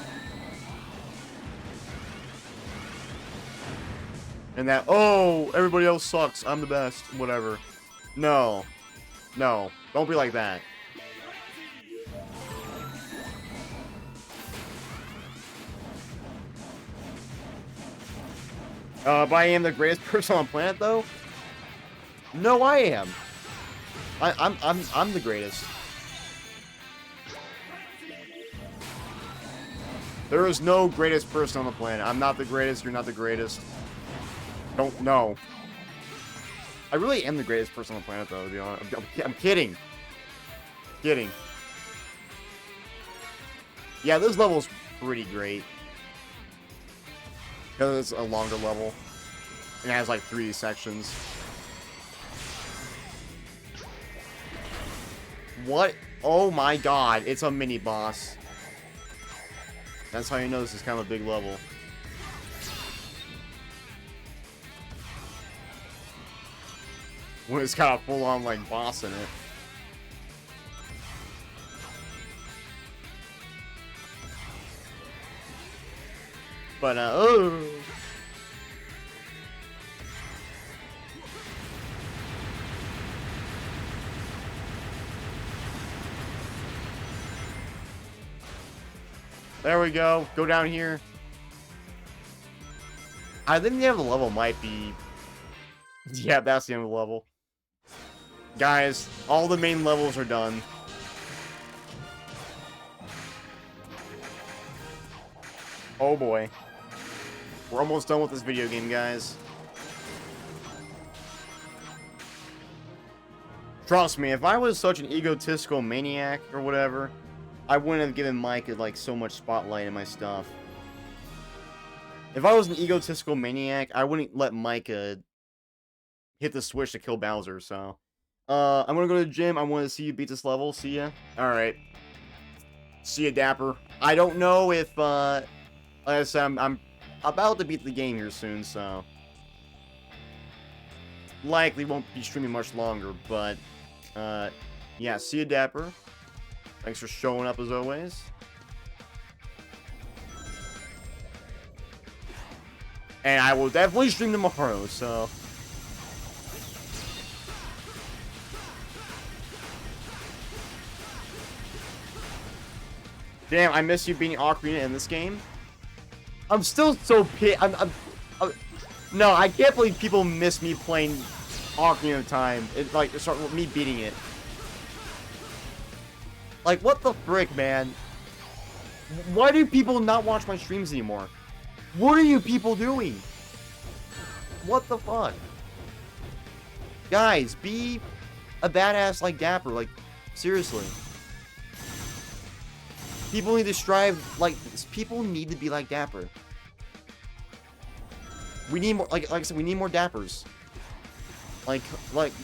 And that, oh, everybody else sucks, I'm the best, whatever. No. No. Don't be like that. But I am the greatest person on the planet, though? No, I am. I'm the greatest. There is no greatest person on the planet. I'm not the greatest, you're not the greatest. Don't know. I really am the greatest person on the planet, though, to be honest. I'm kidding. Kidding. Yeah, this level's pretty great. Because it's a longer level. And it has, like, 3 sections. What? Oh my god, it's a mini-boss. That's how you know this is kind of a big level. When it's got a full-on, like, boss in it. But, oh. There we go. Go down here. I think the end of the level might be... Yeah, that's the end of the level. Guys, all the main levels are done. Oh boy. We're almost done with this video game, guys. Trust me, if I was such an egotistical maniac or whatever, I wouldn't have given Micah, like, so much spotlight in my stuff. If I was an egotistical maniac, I wouldn't let Micah hit the switch to kill Bowser, so... I'm gonna go to the gym. I want to see you beat this level. See ya. Alright. See ya, Dapper. I don't know if, like I said, I'm about to beat the game here soon, so... Likely won't be streaming much longer, but... yeah, see ya, Dapper. Thanks for showing up, as always. And I will definitely stream tomorrow, so... Damn, I miss you being Ocarina in this game. I'm still so pissed. No, I can't believe people miss me playing Ocarina of Time. It's like, start with me beating it. Like, what the frick, man? Why do people not watch my streams anymore? What are you people doing? What the fuck? Guys, be a badass like Dapper. Like, seriously. People need to strive, like, people need to be like Dapper. We need more, like I said, we need more Dappers. Like,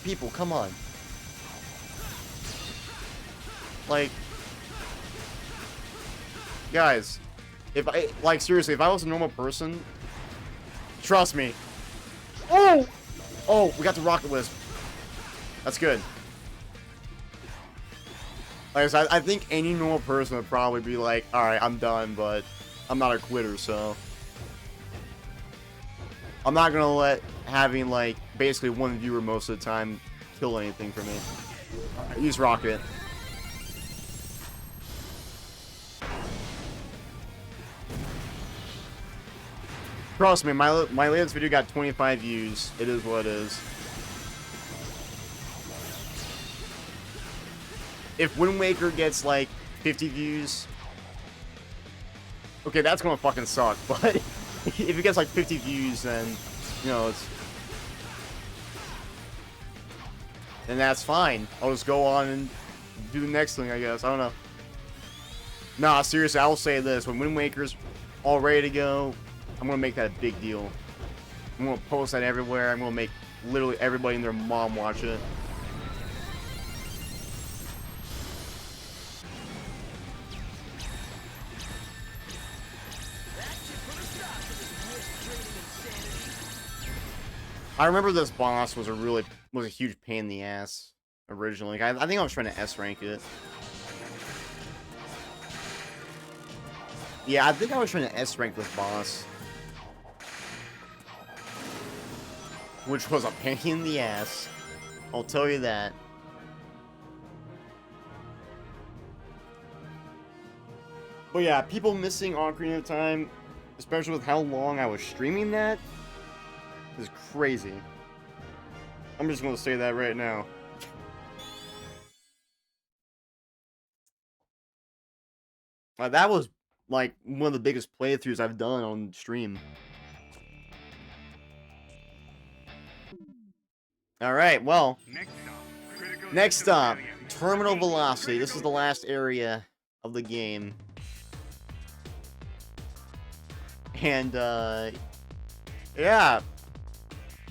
people, come on. Like, guys, if I, like, seriously, if I was a normal person, trust me. Oh! Oh, we got the Rocket Wisp. That's good. Like I said, I think any normal person would probably be like, alright, I'm done, but I'm not a quitter, so... I'm not gonna let having, like, basically one viewer most of the time kill anything for me. Right, use Rocket. Trust me, my latest video got 25 views. It is what it is. If Wind Waker gets like 50 views, okay, that's gonna fucking suck. But if it gets like 50 views, then you know then that's fine. I'll just go on and do the next thing, I guess. I don't know. Nah, seriously, I will say this: when Wind Waker's all ready to go, I'm gonna make that a big deal. I'm gonna post that everywhere. I'm gonna make literally everybody and their mom watch it. I remember this boss was a huge pain in the ass originally. I think I was trying to S rank it. Yeah, I think I was trying to S rank this boss, which was a pain in the ass. I'll tell you that. But yeah, people missing Ocarina of Time, especially with how long I was streaming that, is crazy. I'm just gonna say that right now. That was like one of the biggest playthroughs I've done on stream. Alright, well. Next up, Terminal Velocity. This is the last area of the game. And, yeah.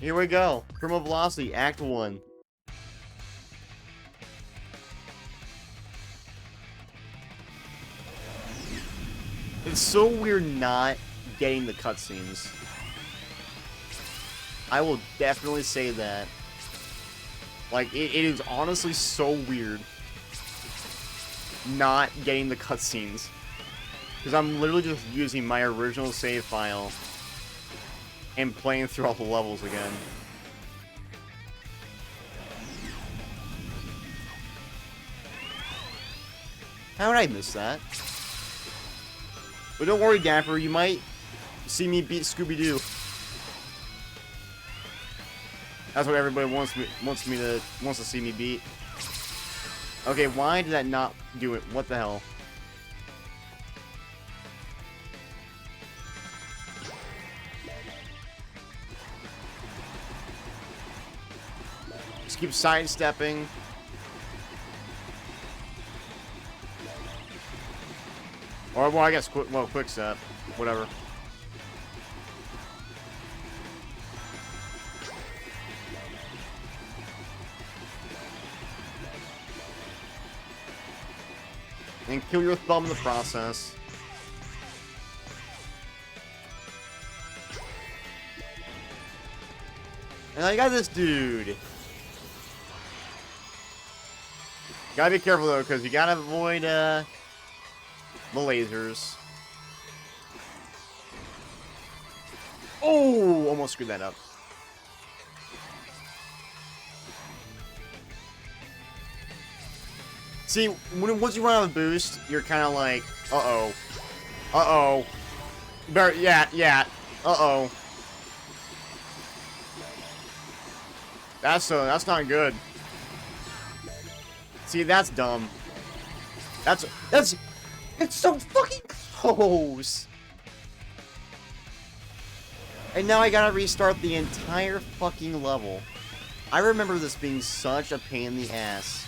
Here we go. Terminal Velocity, Act 1. It's so weird not getting the cutscenes. I will definitely say that. Like, it is honestly so weird not getting the cutscenes. Because I'm literally just using my original save file and playing through all the levels again. How did I miss that? But don't worry, Dapper, you might see me beat Scooby-Doo. That's what everybody wants to see me beat. Okay, why did that not do it? What the hell? Just keep sidestepping. Or, well, I guess, quick step. Whatever. And kill your thumb in the process. And I got this dude. Gotta be careful, though, because you gotta avoid, the lasers. Oh, almost screwed that up. See, once you run out of boost, you're kind of like, uh-oh. Uh-oh. Yeah. Uh-oh. That's not good. See, that's dumb. It's so fucking close! And now I gotta restart the entire fucking level. I remember this being such a pain in the ass.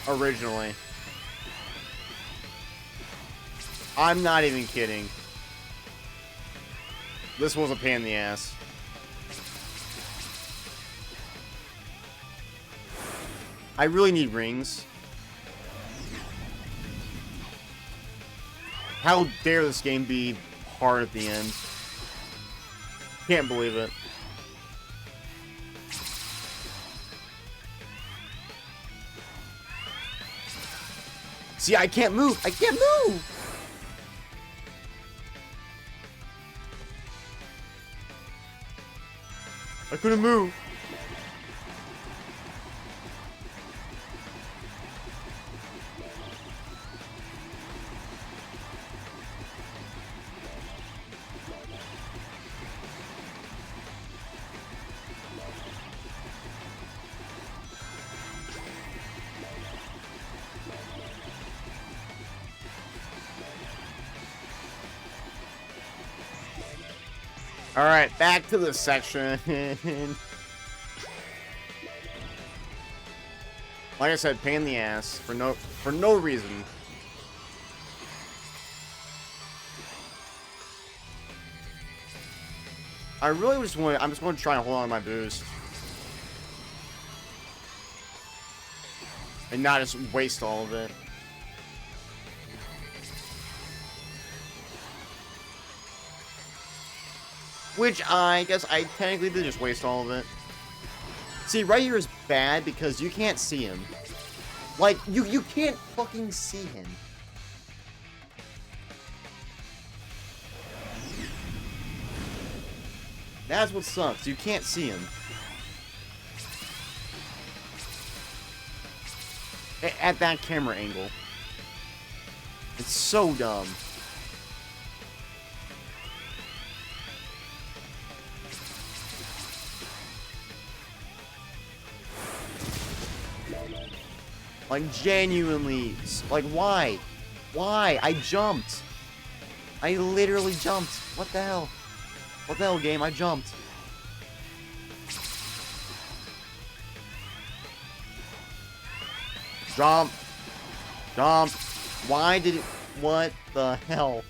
Originally. I'm not even kidding. This was a pain in the ass. I really need rings. How dare this game be hard at the end? Can't believe it. See, I can't move! I can't move! I couldn't move. Alright, back to the section. Like I said, pain in the ass for no reason. I really just want. I'm just going to try and hold on to my boost, and not just waste all of it. Which I guess I technically did just waste all of it. See, right here is bad because you can't see him. Like, you can't fucking see him. That's what sucks. You can't see him. At that camera angle. It's so dumb. Like, genuinely. Like, why? Why? I jumped. I literally jumped. What the hell? What the hell, game? I jumped. Jump. Jump. Why did it... What the hell?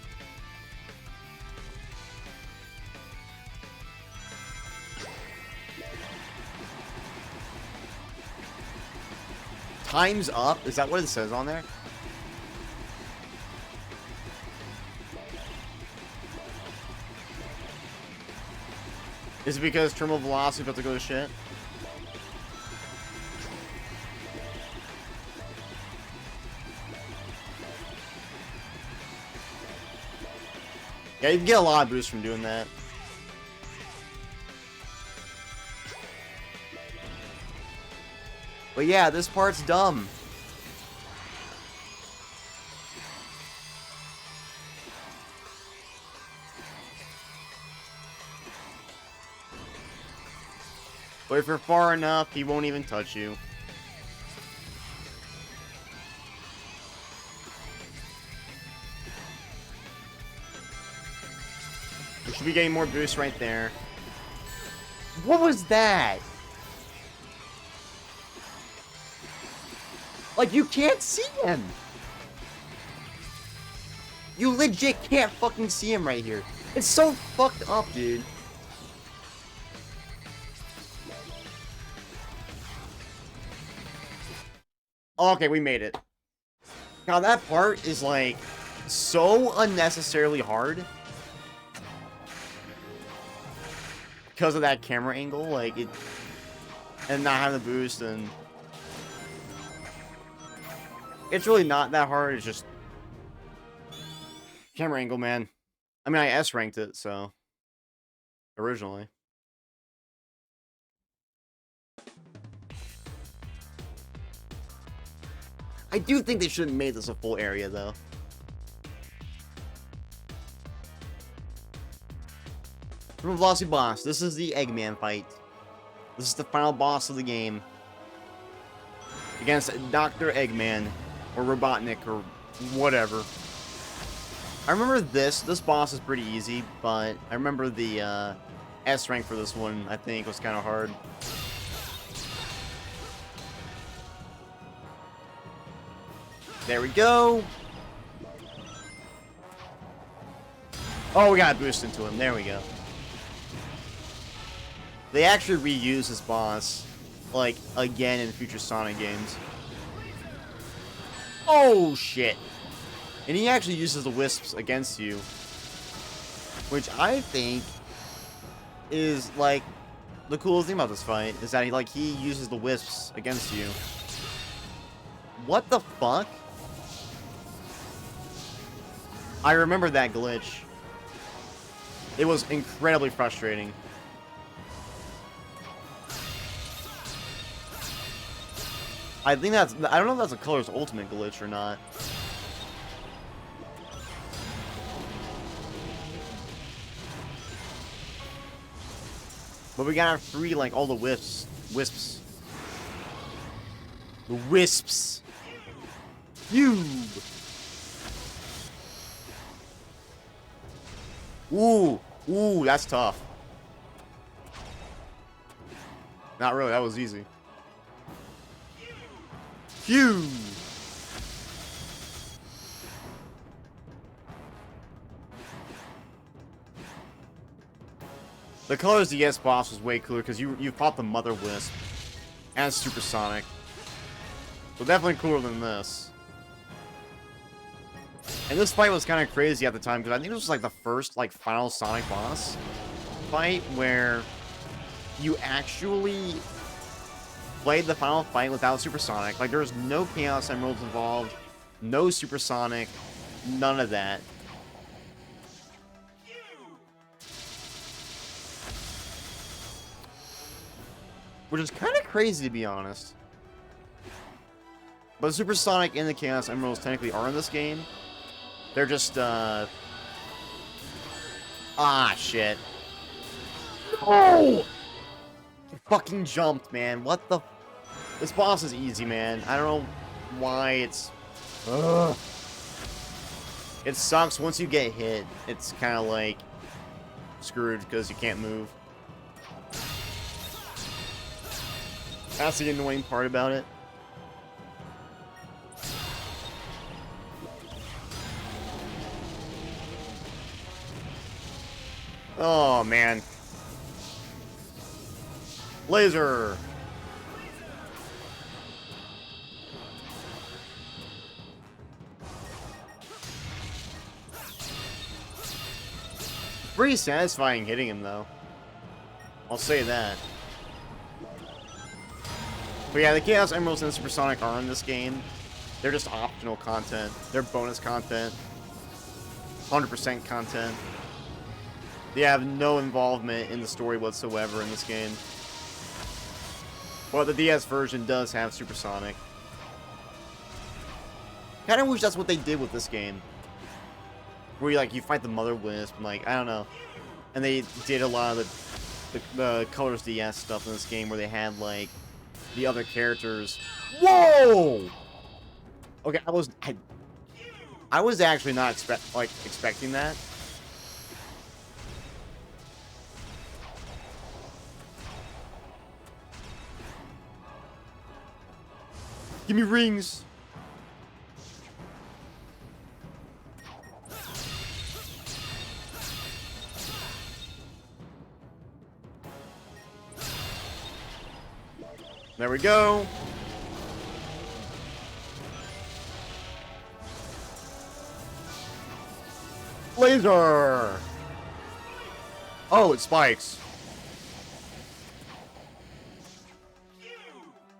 Time's up? Is that what it says on there? Is it because terminal velocity is about to go to shit? Yeah, you can get a lot of boost from doing that. But yeah, this part's dumb. But if you're far enough, he won't even touch you. We should be getting more boost right there. What was that? Like, you can't see him. You legit can't fucking see him right here. It's so fucked up, dude. Okay, we made it. Now, that part is, like, so unnecessarily hard. Because of that camera angle, like, it... And not having the boost, and... It's really not that hard, it's just... Camera angle, man. I mean, I S-ranked it, so... Originally. I do think they should have made this a full area, though. From Velocity Boss, this is the Eggman fight. This is the final boss of the game. Against Dr. Eggman, or Robotnik, or whatever. I remember this boss is pretty easy, but I remember the S rank for this one, I think, was kind of hard. There we go. Oh, we got a boost into him. There we go. They actually reuse this boss, like, again in future Sonic games. Oh, shit. And he actually uses the wisps against you. Which I think is, like, the coolest thing about this fight. Is that he uses the wisps against you. What the fuck? I remember that glitch. It was incredibly frustrating. I think that's... I don't know if that's a Color's ultimate glitch or not. But we gotta free, like, all the wisps. The wisps. Cube. Ooh, that's tough. Not really, that was easy. Phew! The Colors DS boss was way cooler because you fought the Mother Wisp and Supersonic. So definitely cooler than this. And this fight was kind of crazy at the time because I think it was like the first like final Sonic boss fight where you actually played the final fight without Supersonic. Like there was no Chaos Emeralds involved, no Supersonic, none of that. Which is kind of crazy, to be honest. But Supersonic and the Chaos Emeralds technically are in this game. They're just, Ah, shit. No! I fucking jumped, man. What the... This boss is easy, man. I don't know why it's... Ugh. It sucks once you get hit. It's kind of like... screwed, because you can't move. That's the annoying part about it. Oh, man. Laser! Pretty satisfying hitting him, though. I'll say that. But yeah, the Chaos Emeralds and Supersonic are in this game. They're just optional content. They're bonus content. 100% content. They have no involvement in the story whatsoever in this game. But the DS version does have Supersonic. Kinda wish that's what they did with this game. Where you fight the Mother Wisp, and I don't know. And they did a lot of the Colors DS stuff in this game where they had, the other characters. Whoa! Okay, I was actually not expecting that. Give me rings. There we go. Laser! Oh, it spikes.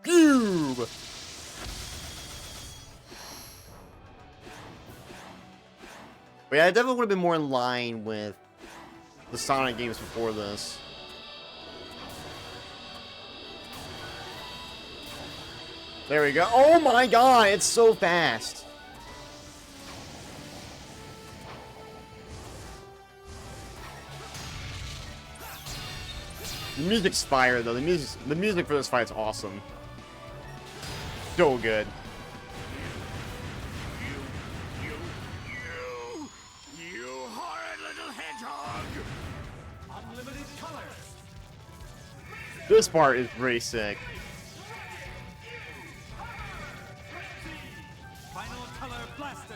Cube! But yeah, it definitely would have been more in line with the Sonic games before this. There we go. Oh my god, it's so fast. The music's fire, though. The music for this fight's awesome. So good. You horrid little hedgehog! Unlimited colors! This part is pretty sick. Final color blaster!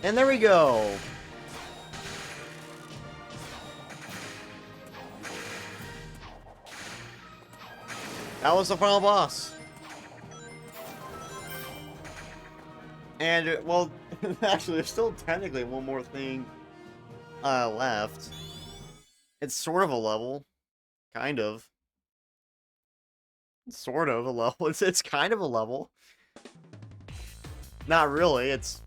And there we go. That was the final boss. And, well, actually, there's still technically one more thing left. It's sort of a level. Kind of. Sort of a level. It's kind of a level. Not really. It's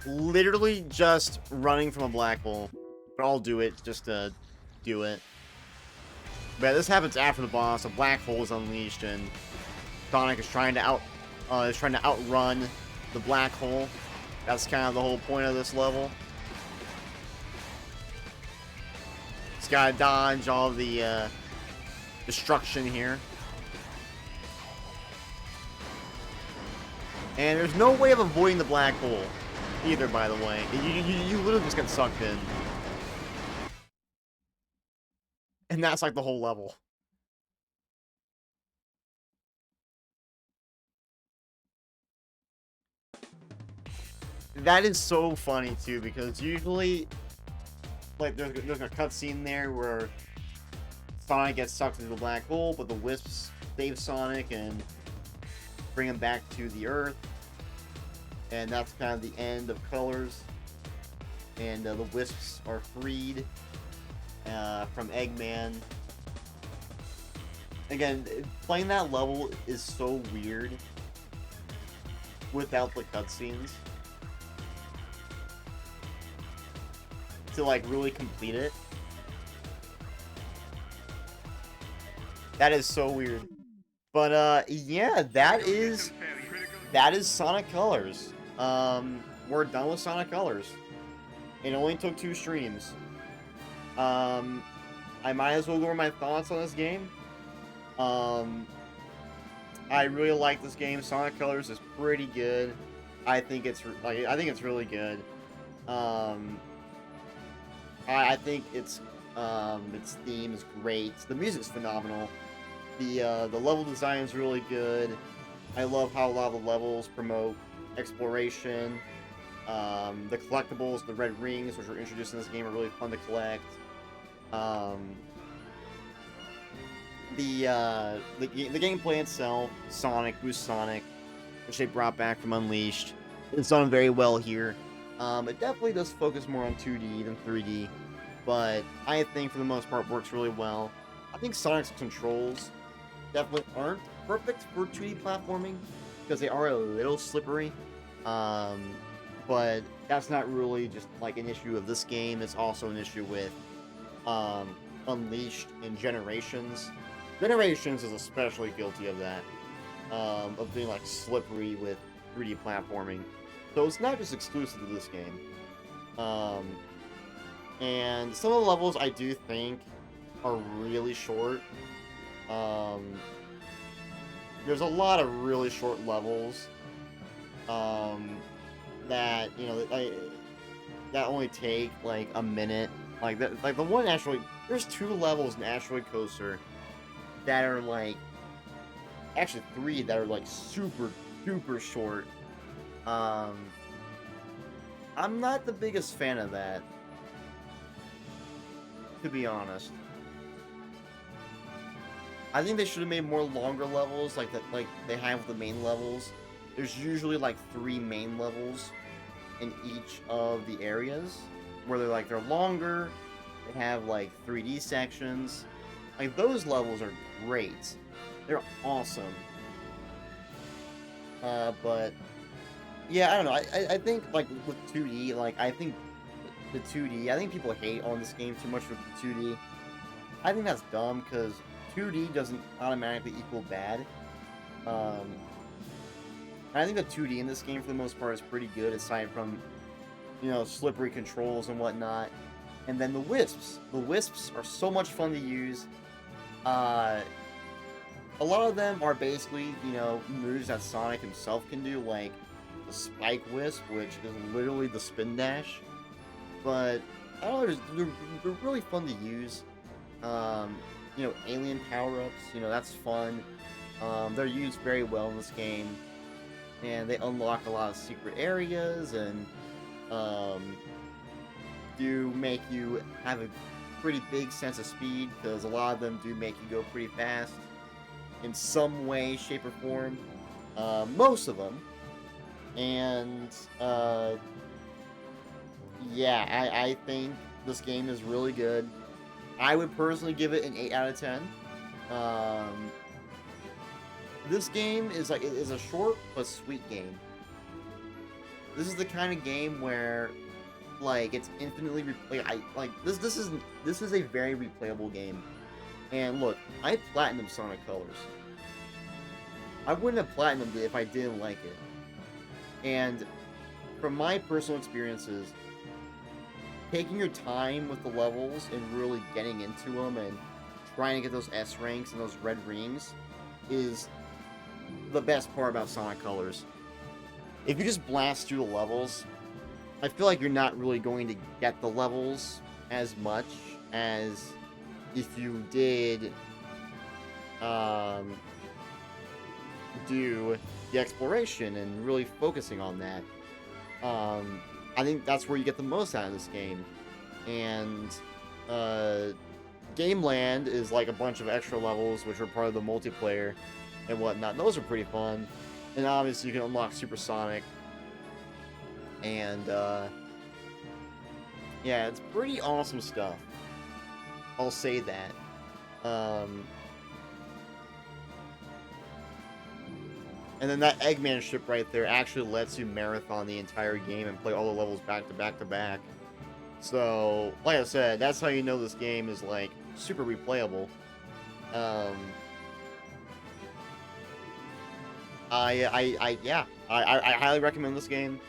literally just running from a black hole. But I'll do it just to do it. But yeah, this happens after the boss. A black hole is unleashed, and Sonic is trying to outrun the black hole. That's kind of the whole point of this level. He's gotta dodge all the destruction here. And there's no way of avoiding the black hole either, by the way. You literally just get sucked in. And that's like the whole level. That is so funny too, because usually, like, there's a cutscene there where Sonic gets sucked into the black hole, but the Wisps save Sonic and bring him back to the Earth. And that's kind of the end of Colors. And the Wisps are freed from Eggman. Again, playing that level is so weird without the cutscenes. To, like, really complete it. That is so weird. But, yeah, that is Sonic Colors. We're done with Sonic Colors. It only took 2 streams. I might as well go over my thoughts on this game. I really like this game. Sonic Colors is pretty good. I think it's really good. I think its theme is great. The music's phenomenal. The level design is really good. I love how a lot of the levels promote exploration. The collectibles, the red rings, which were introduced in this game, are really fun to collect. The gameplay itself, Sonic, Boost Sonic, which they brought back from Unleashed, it's done very well here. It definitely does focus more on 2D than 3D, but I think for the most part works really well. I think Sonic's controls definitely aren't perfect for 2D platforming, because they are a little slippery. But that's not really just like an issue of this game, it's also an issue with Unleashed and Generations. Generations is especially guilty of that, of being like slippery with 3D platforming. So it's not just exclusive to this game. And some of the levels I do think are really short. There's a lot of really short levels that, you know, that only take like a minute. Like the one Asteroid, there's 2 levels in Asteroid Coaster that are like, actually 3 that are like super short. I'm not the biggest fan of that, to be honest. I think they should have made more longer levels, like they have with the main levels. There's usually like 3 main levels in each of the areas, where they're longer. They have like 3D sections. Like, those levels are great. They're awesome. But yeah, I don't know. I think like with 2D, like I think the 2D, I think people hate on this game too much with the 2D. I think that's dumb, because 2D doesn't automatically equal bad. I think the 2D in this game for the most part is pretty good, aside from, you know, slippery controls and whatnot. And then the Wisps. The Wisps are so much fun to use. A lot of them are basically, you know, moves that Sonic himself can do, like the Spike Wisp, which is literally the spin dash. But I don't know, they're really fun to use. You know, alien power-ups, you know, that's fun. They're used very well in this game, and they unlock a lot of secret areas, and do make you have a pretty big sense of speed, because a lot of them do make you go pretty fast in some way, shape, or form. Most of them. And yeah, I think this game is really good. I would personally give it an 8 out of 10. This game is a short but sweet game. This is the kind of game where, like, it's infinitely this is a very replayable game. And look, I platinumed Sonic Colors. I wouldn't have platinumed it if I didn't like it. And from my personal experiences, taking your time with the levels and really getting into them and trying to get those S ranks and those red rings is the best part about Sonic Colors. If you just blast through the levels, I feel like you're not really going to get the levels as much as if you did do the exploration and really focusing on that. I think that's where you get the most out of this game. And Game Land is like a bunch of extra levels which are part of the multiplayer and whatnot. Those are pretty fun. And obviously you can unlock Supersonic. And yeah, it's pretty awesome stuff. I'll say that. And then that Eggman ship right there actually lets you marathon the entire game and play all the levels back to back to back. So, like I said, that's how you know this game is, like, super replayable. Yeah, I highly recommend this game.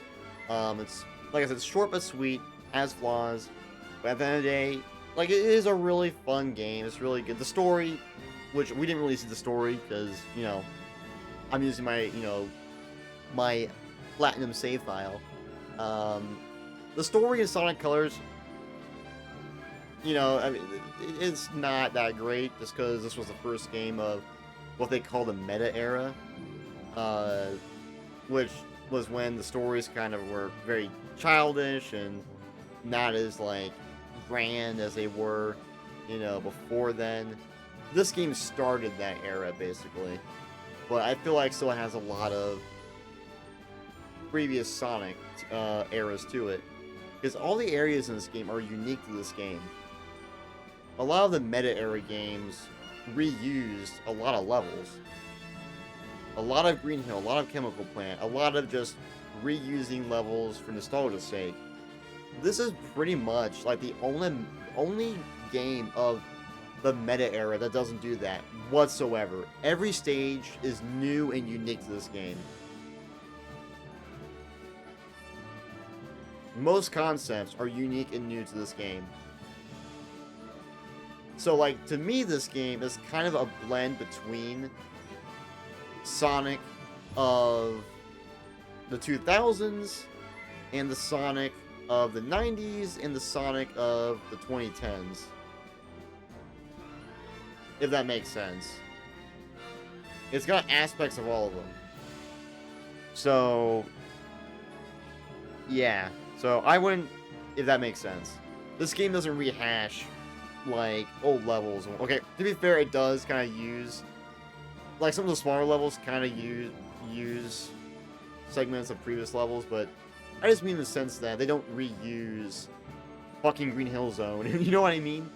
It's, like I said, it's short but sweet, has flaws, but at the end of the day, like, it is a really fun game. It's really good. The story, which we didn't really see the story, because, you know, I'm using my, you know, my Platinum save file. The story in Sonic Colors, you know, I mean, it's not that great, just because this was the first game of what they call the meta era, which was when the stories kind of were very childish and not as, like, grand as they were, you know, before then. This game started that era, basically. But I feel like still has a lot of previous Sonic eras to it. Because all the areas in this game are unique to this game. A lot of the meta-era games reused a lot of levels. A lot of Green Hill, a lot of Chemical Plant, a lot of just reusing levels for nostalgia's sake. This is pretty much like the only game of the meta era that doesn't do that whatsoever. Every stage is new and unique to this game. Most concepts are unique and new to this game. So, like, to me, this game is kind of a blend between Sonic of the 2000s and the Sonic of the 90s and the Sonic of the 2010s. If that makes sense. It's got aspects of all of them. So, yeah. So, I wouldn't, if that makes sense. This game doesn't rehash, like, old levels. Okay, to be fair, it does kind of use, like, some of the smaller levels kind of use segments of previous levels, but I just mean in the sense that they don't reuse fucking Green Hill Zone. You know what I mean?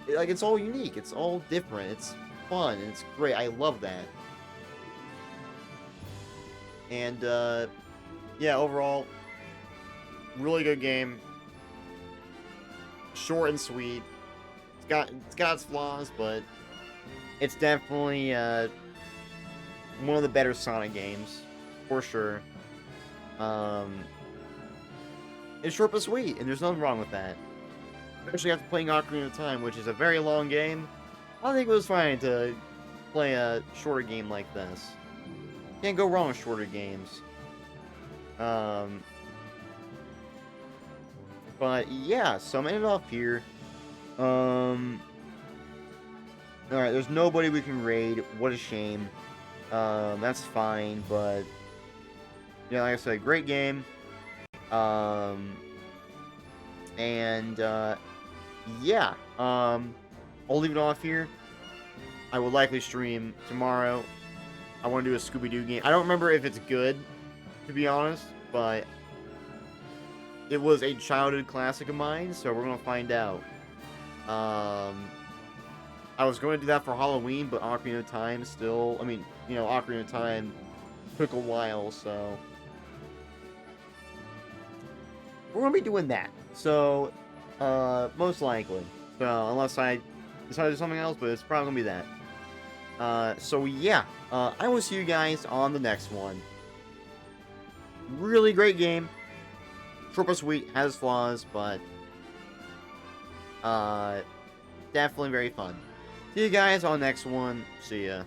Like, it's all unique. It's all different. It's fun. And it's great. I love that. And, yeah, overall, really good game. Short and sweet. It's got its flaws, but it's definitely, one of the better Sonic games. For sure. It's short but sweet, and there's nothing wrong with that. Especially after playing Ocarina of Time, which is a very long game. I think it was fine to play a shorter game like this. Can't go wrong with shorter games. But yeah, so I'm ending it off here. Alright, there's nobody we can raid. What a shame. That's fine, but yeah, like I said, great game. Yeah, I'll leave it off here. I will likely stream tomorrow. I want to do a Scooby-Doo game. I don't remember if it's good, to be honest, but it was a childhood classic of mine, so we're going to find out. I was going to do that for Halloween, but Ocarina of Time still, I mean, you know, Ocarina of Time took a while, so we're going to be doing that. So, most likely. So, unless I decide to do something else, but it's probably going to be that. So yeah, I will see you guys on the next one. Really great game. Short but sweet, has flaws, but definitely very fun. See you guys on the next one. See ya.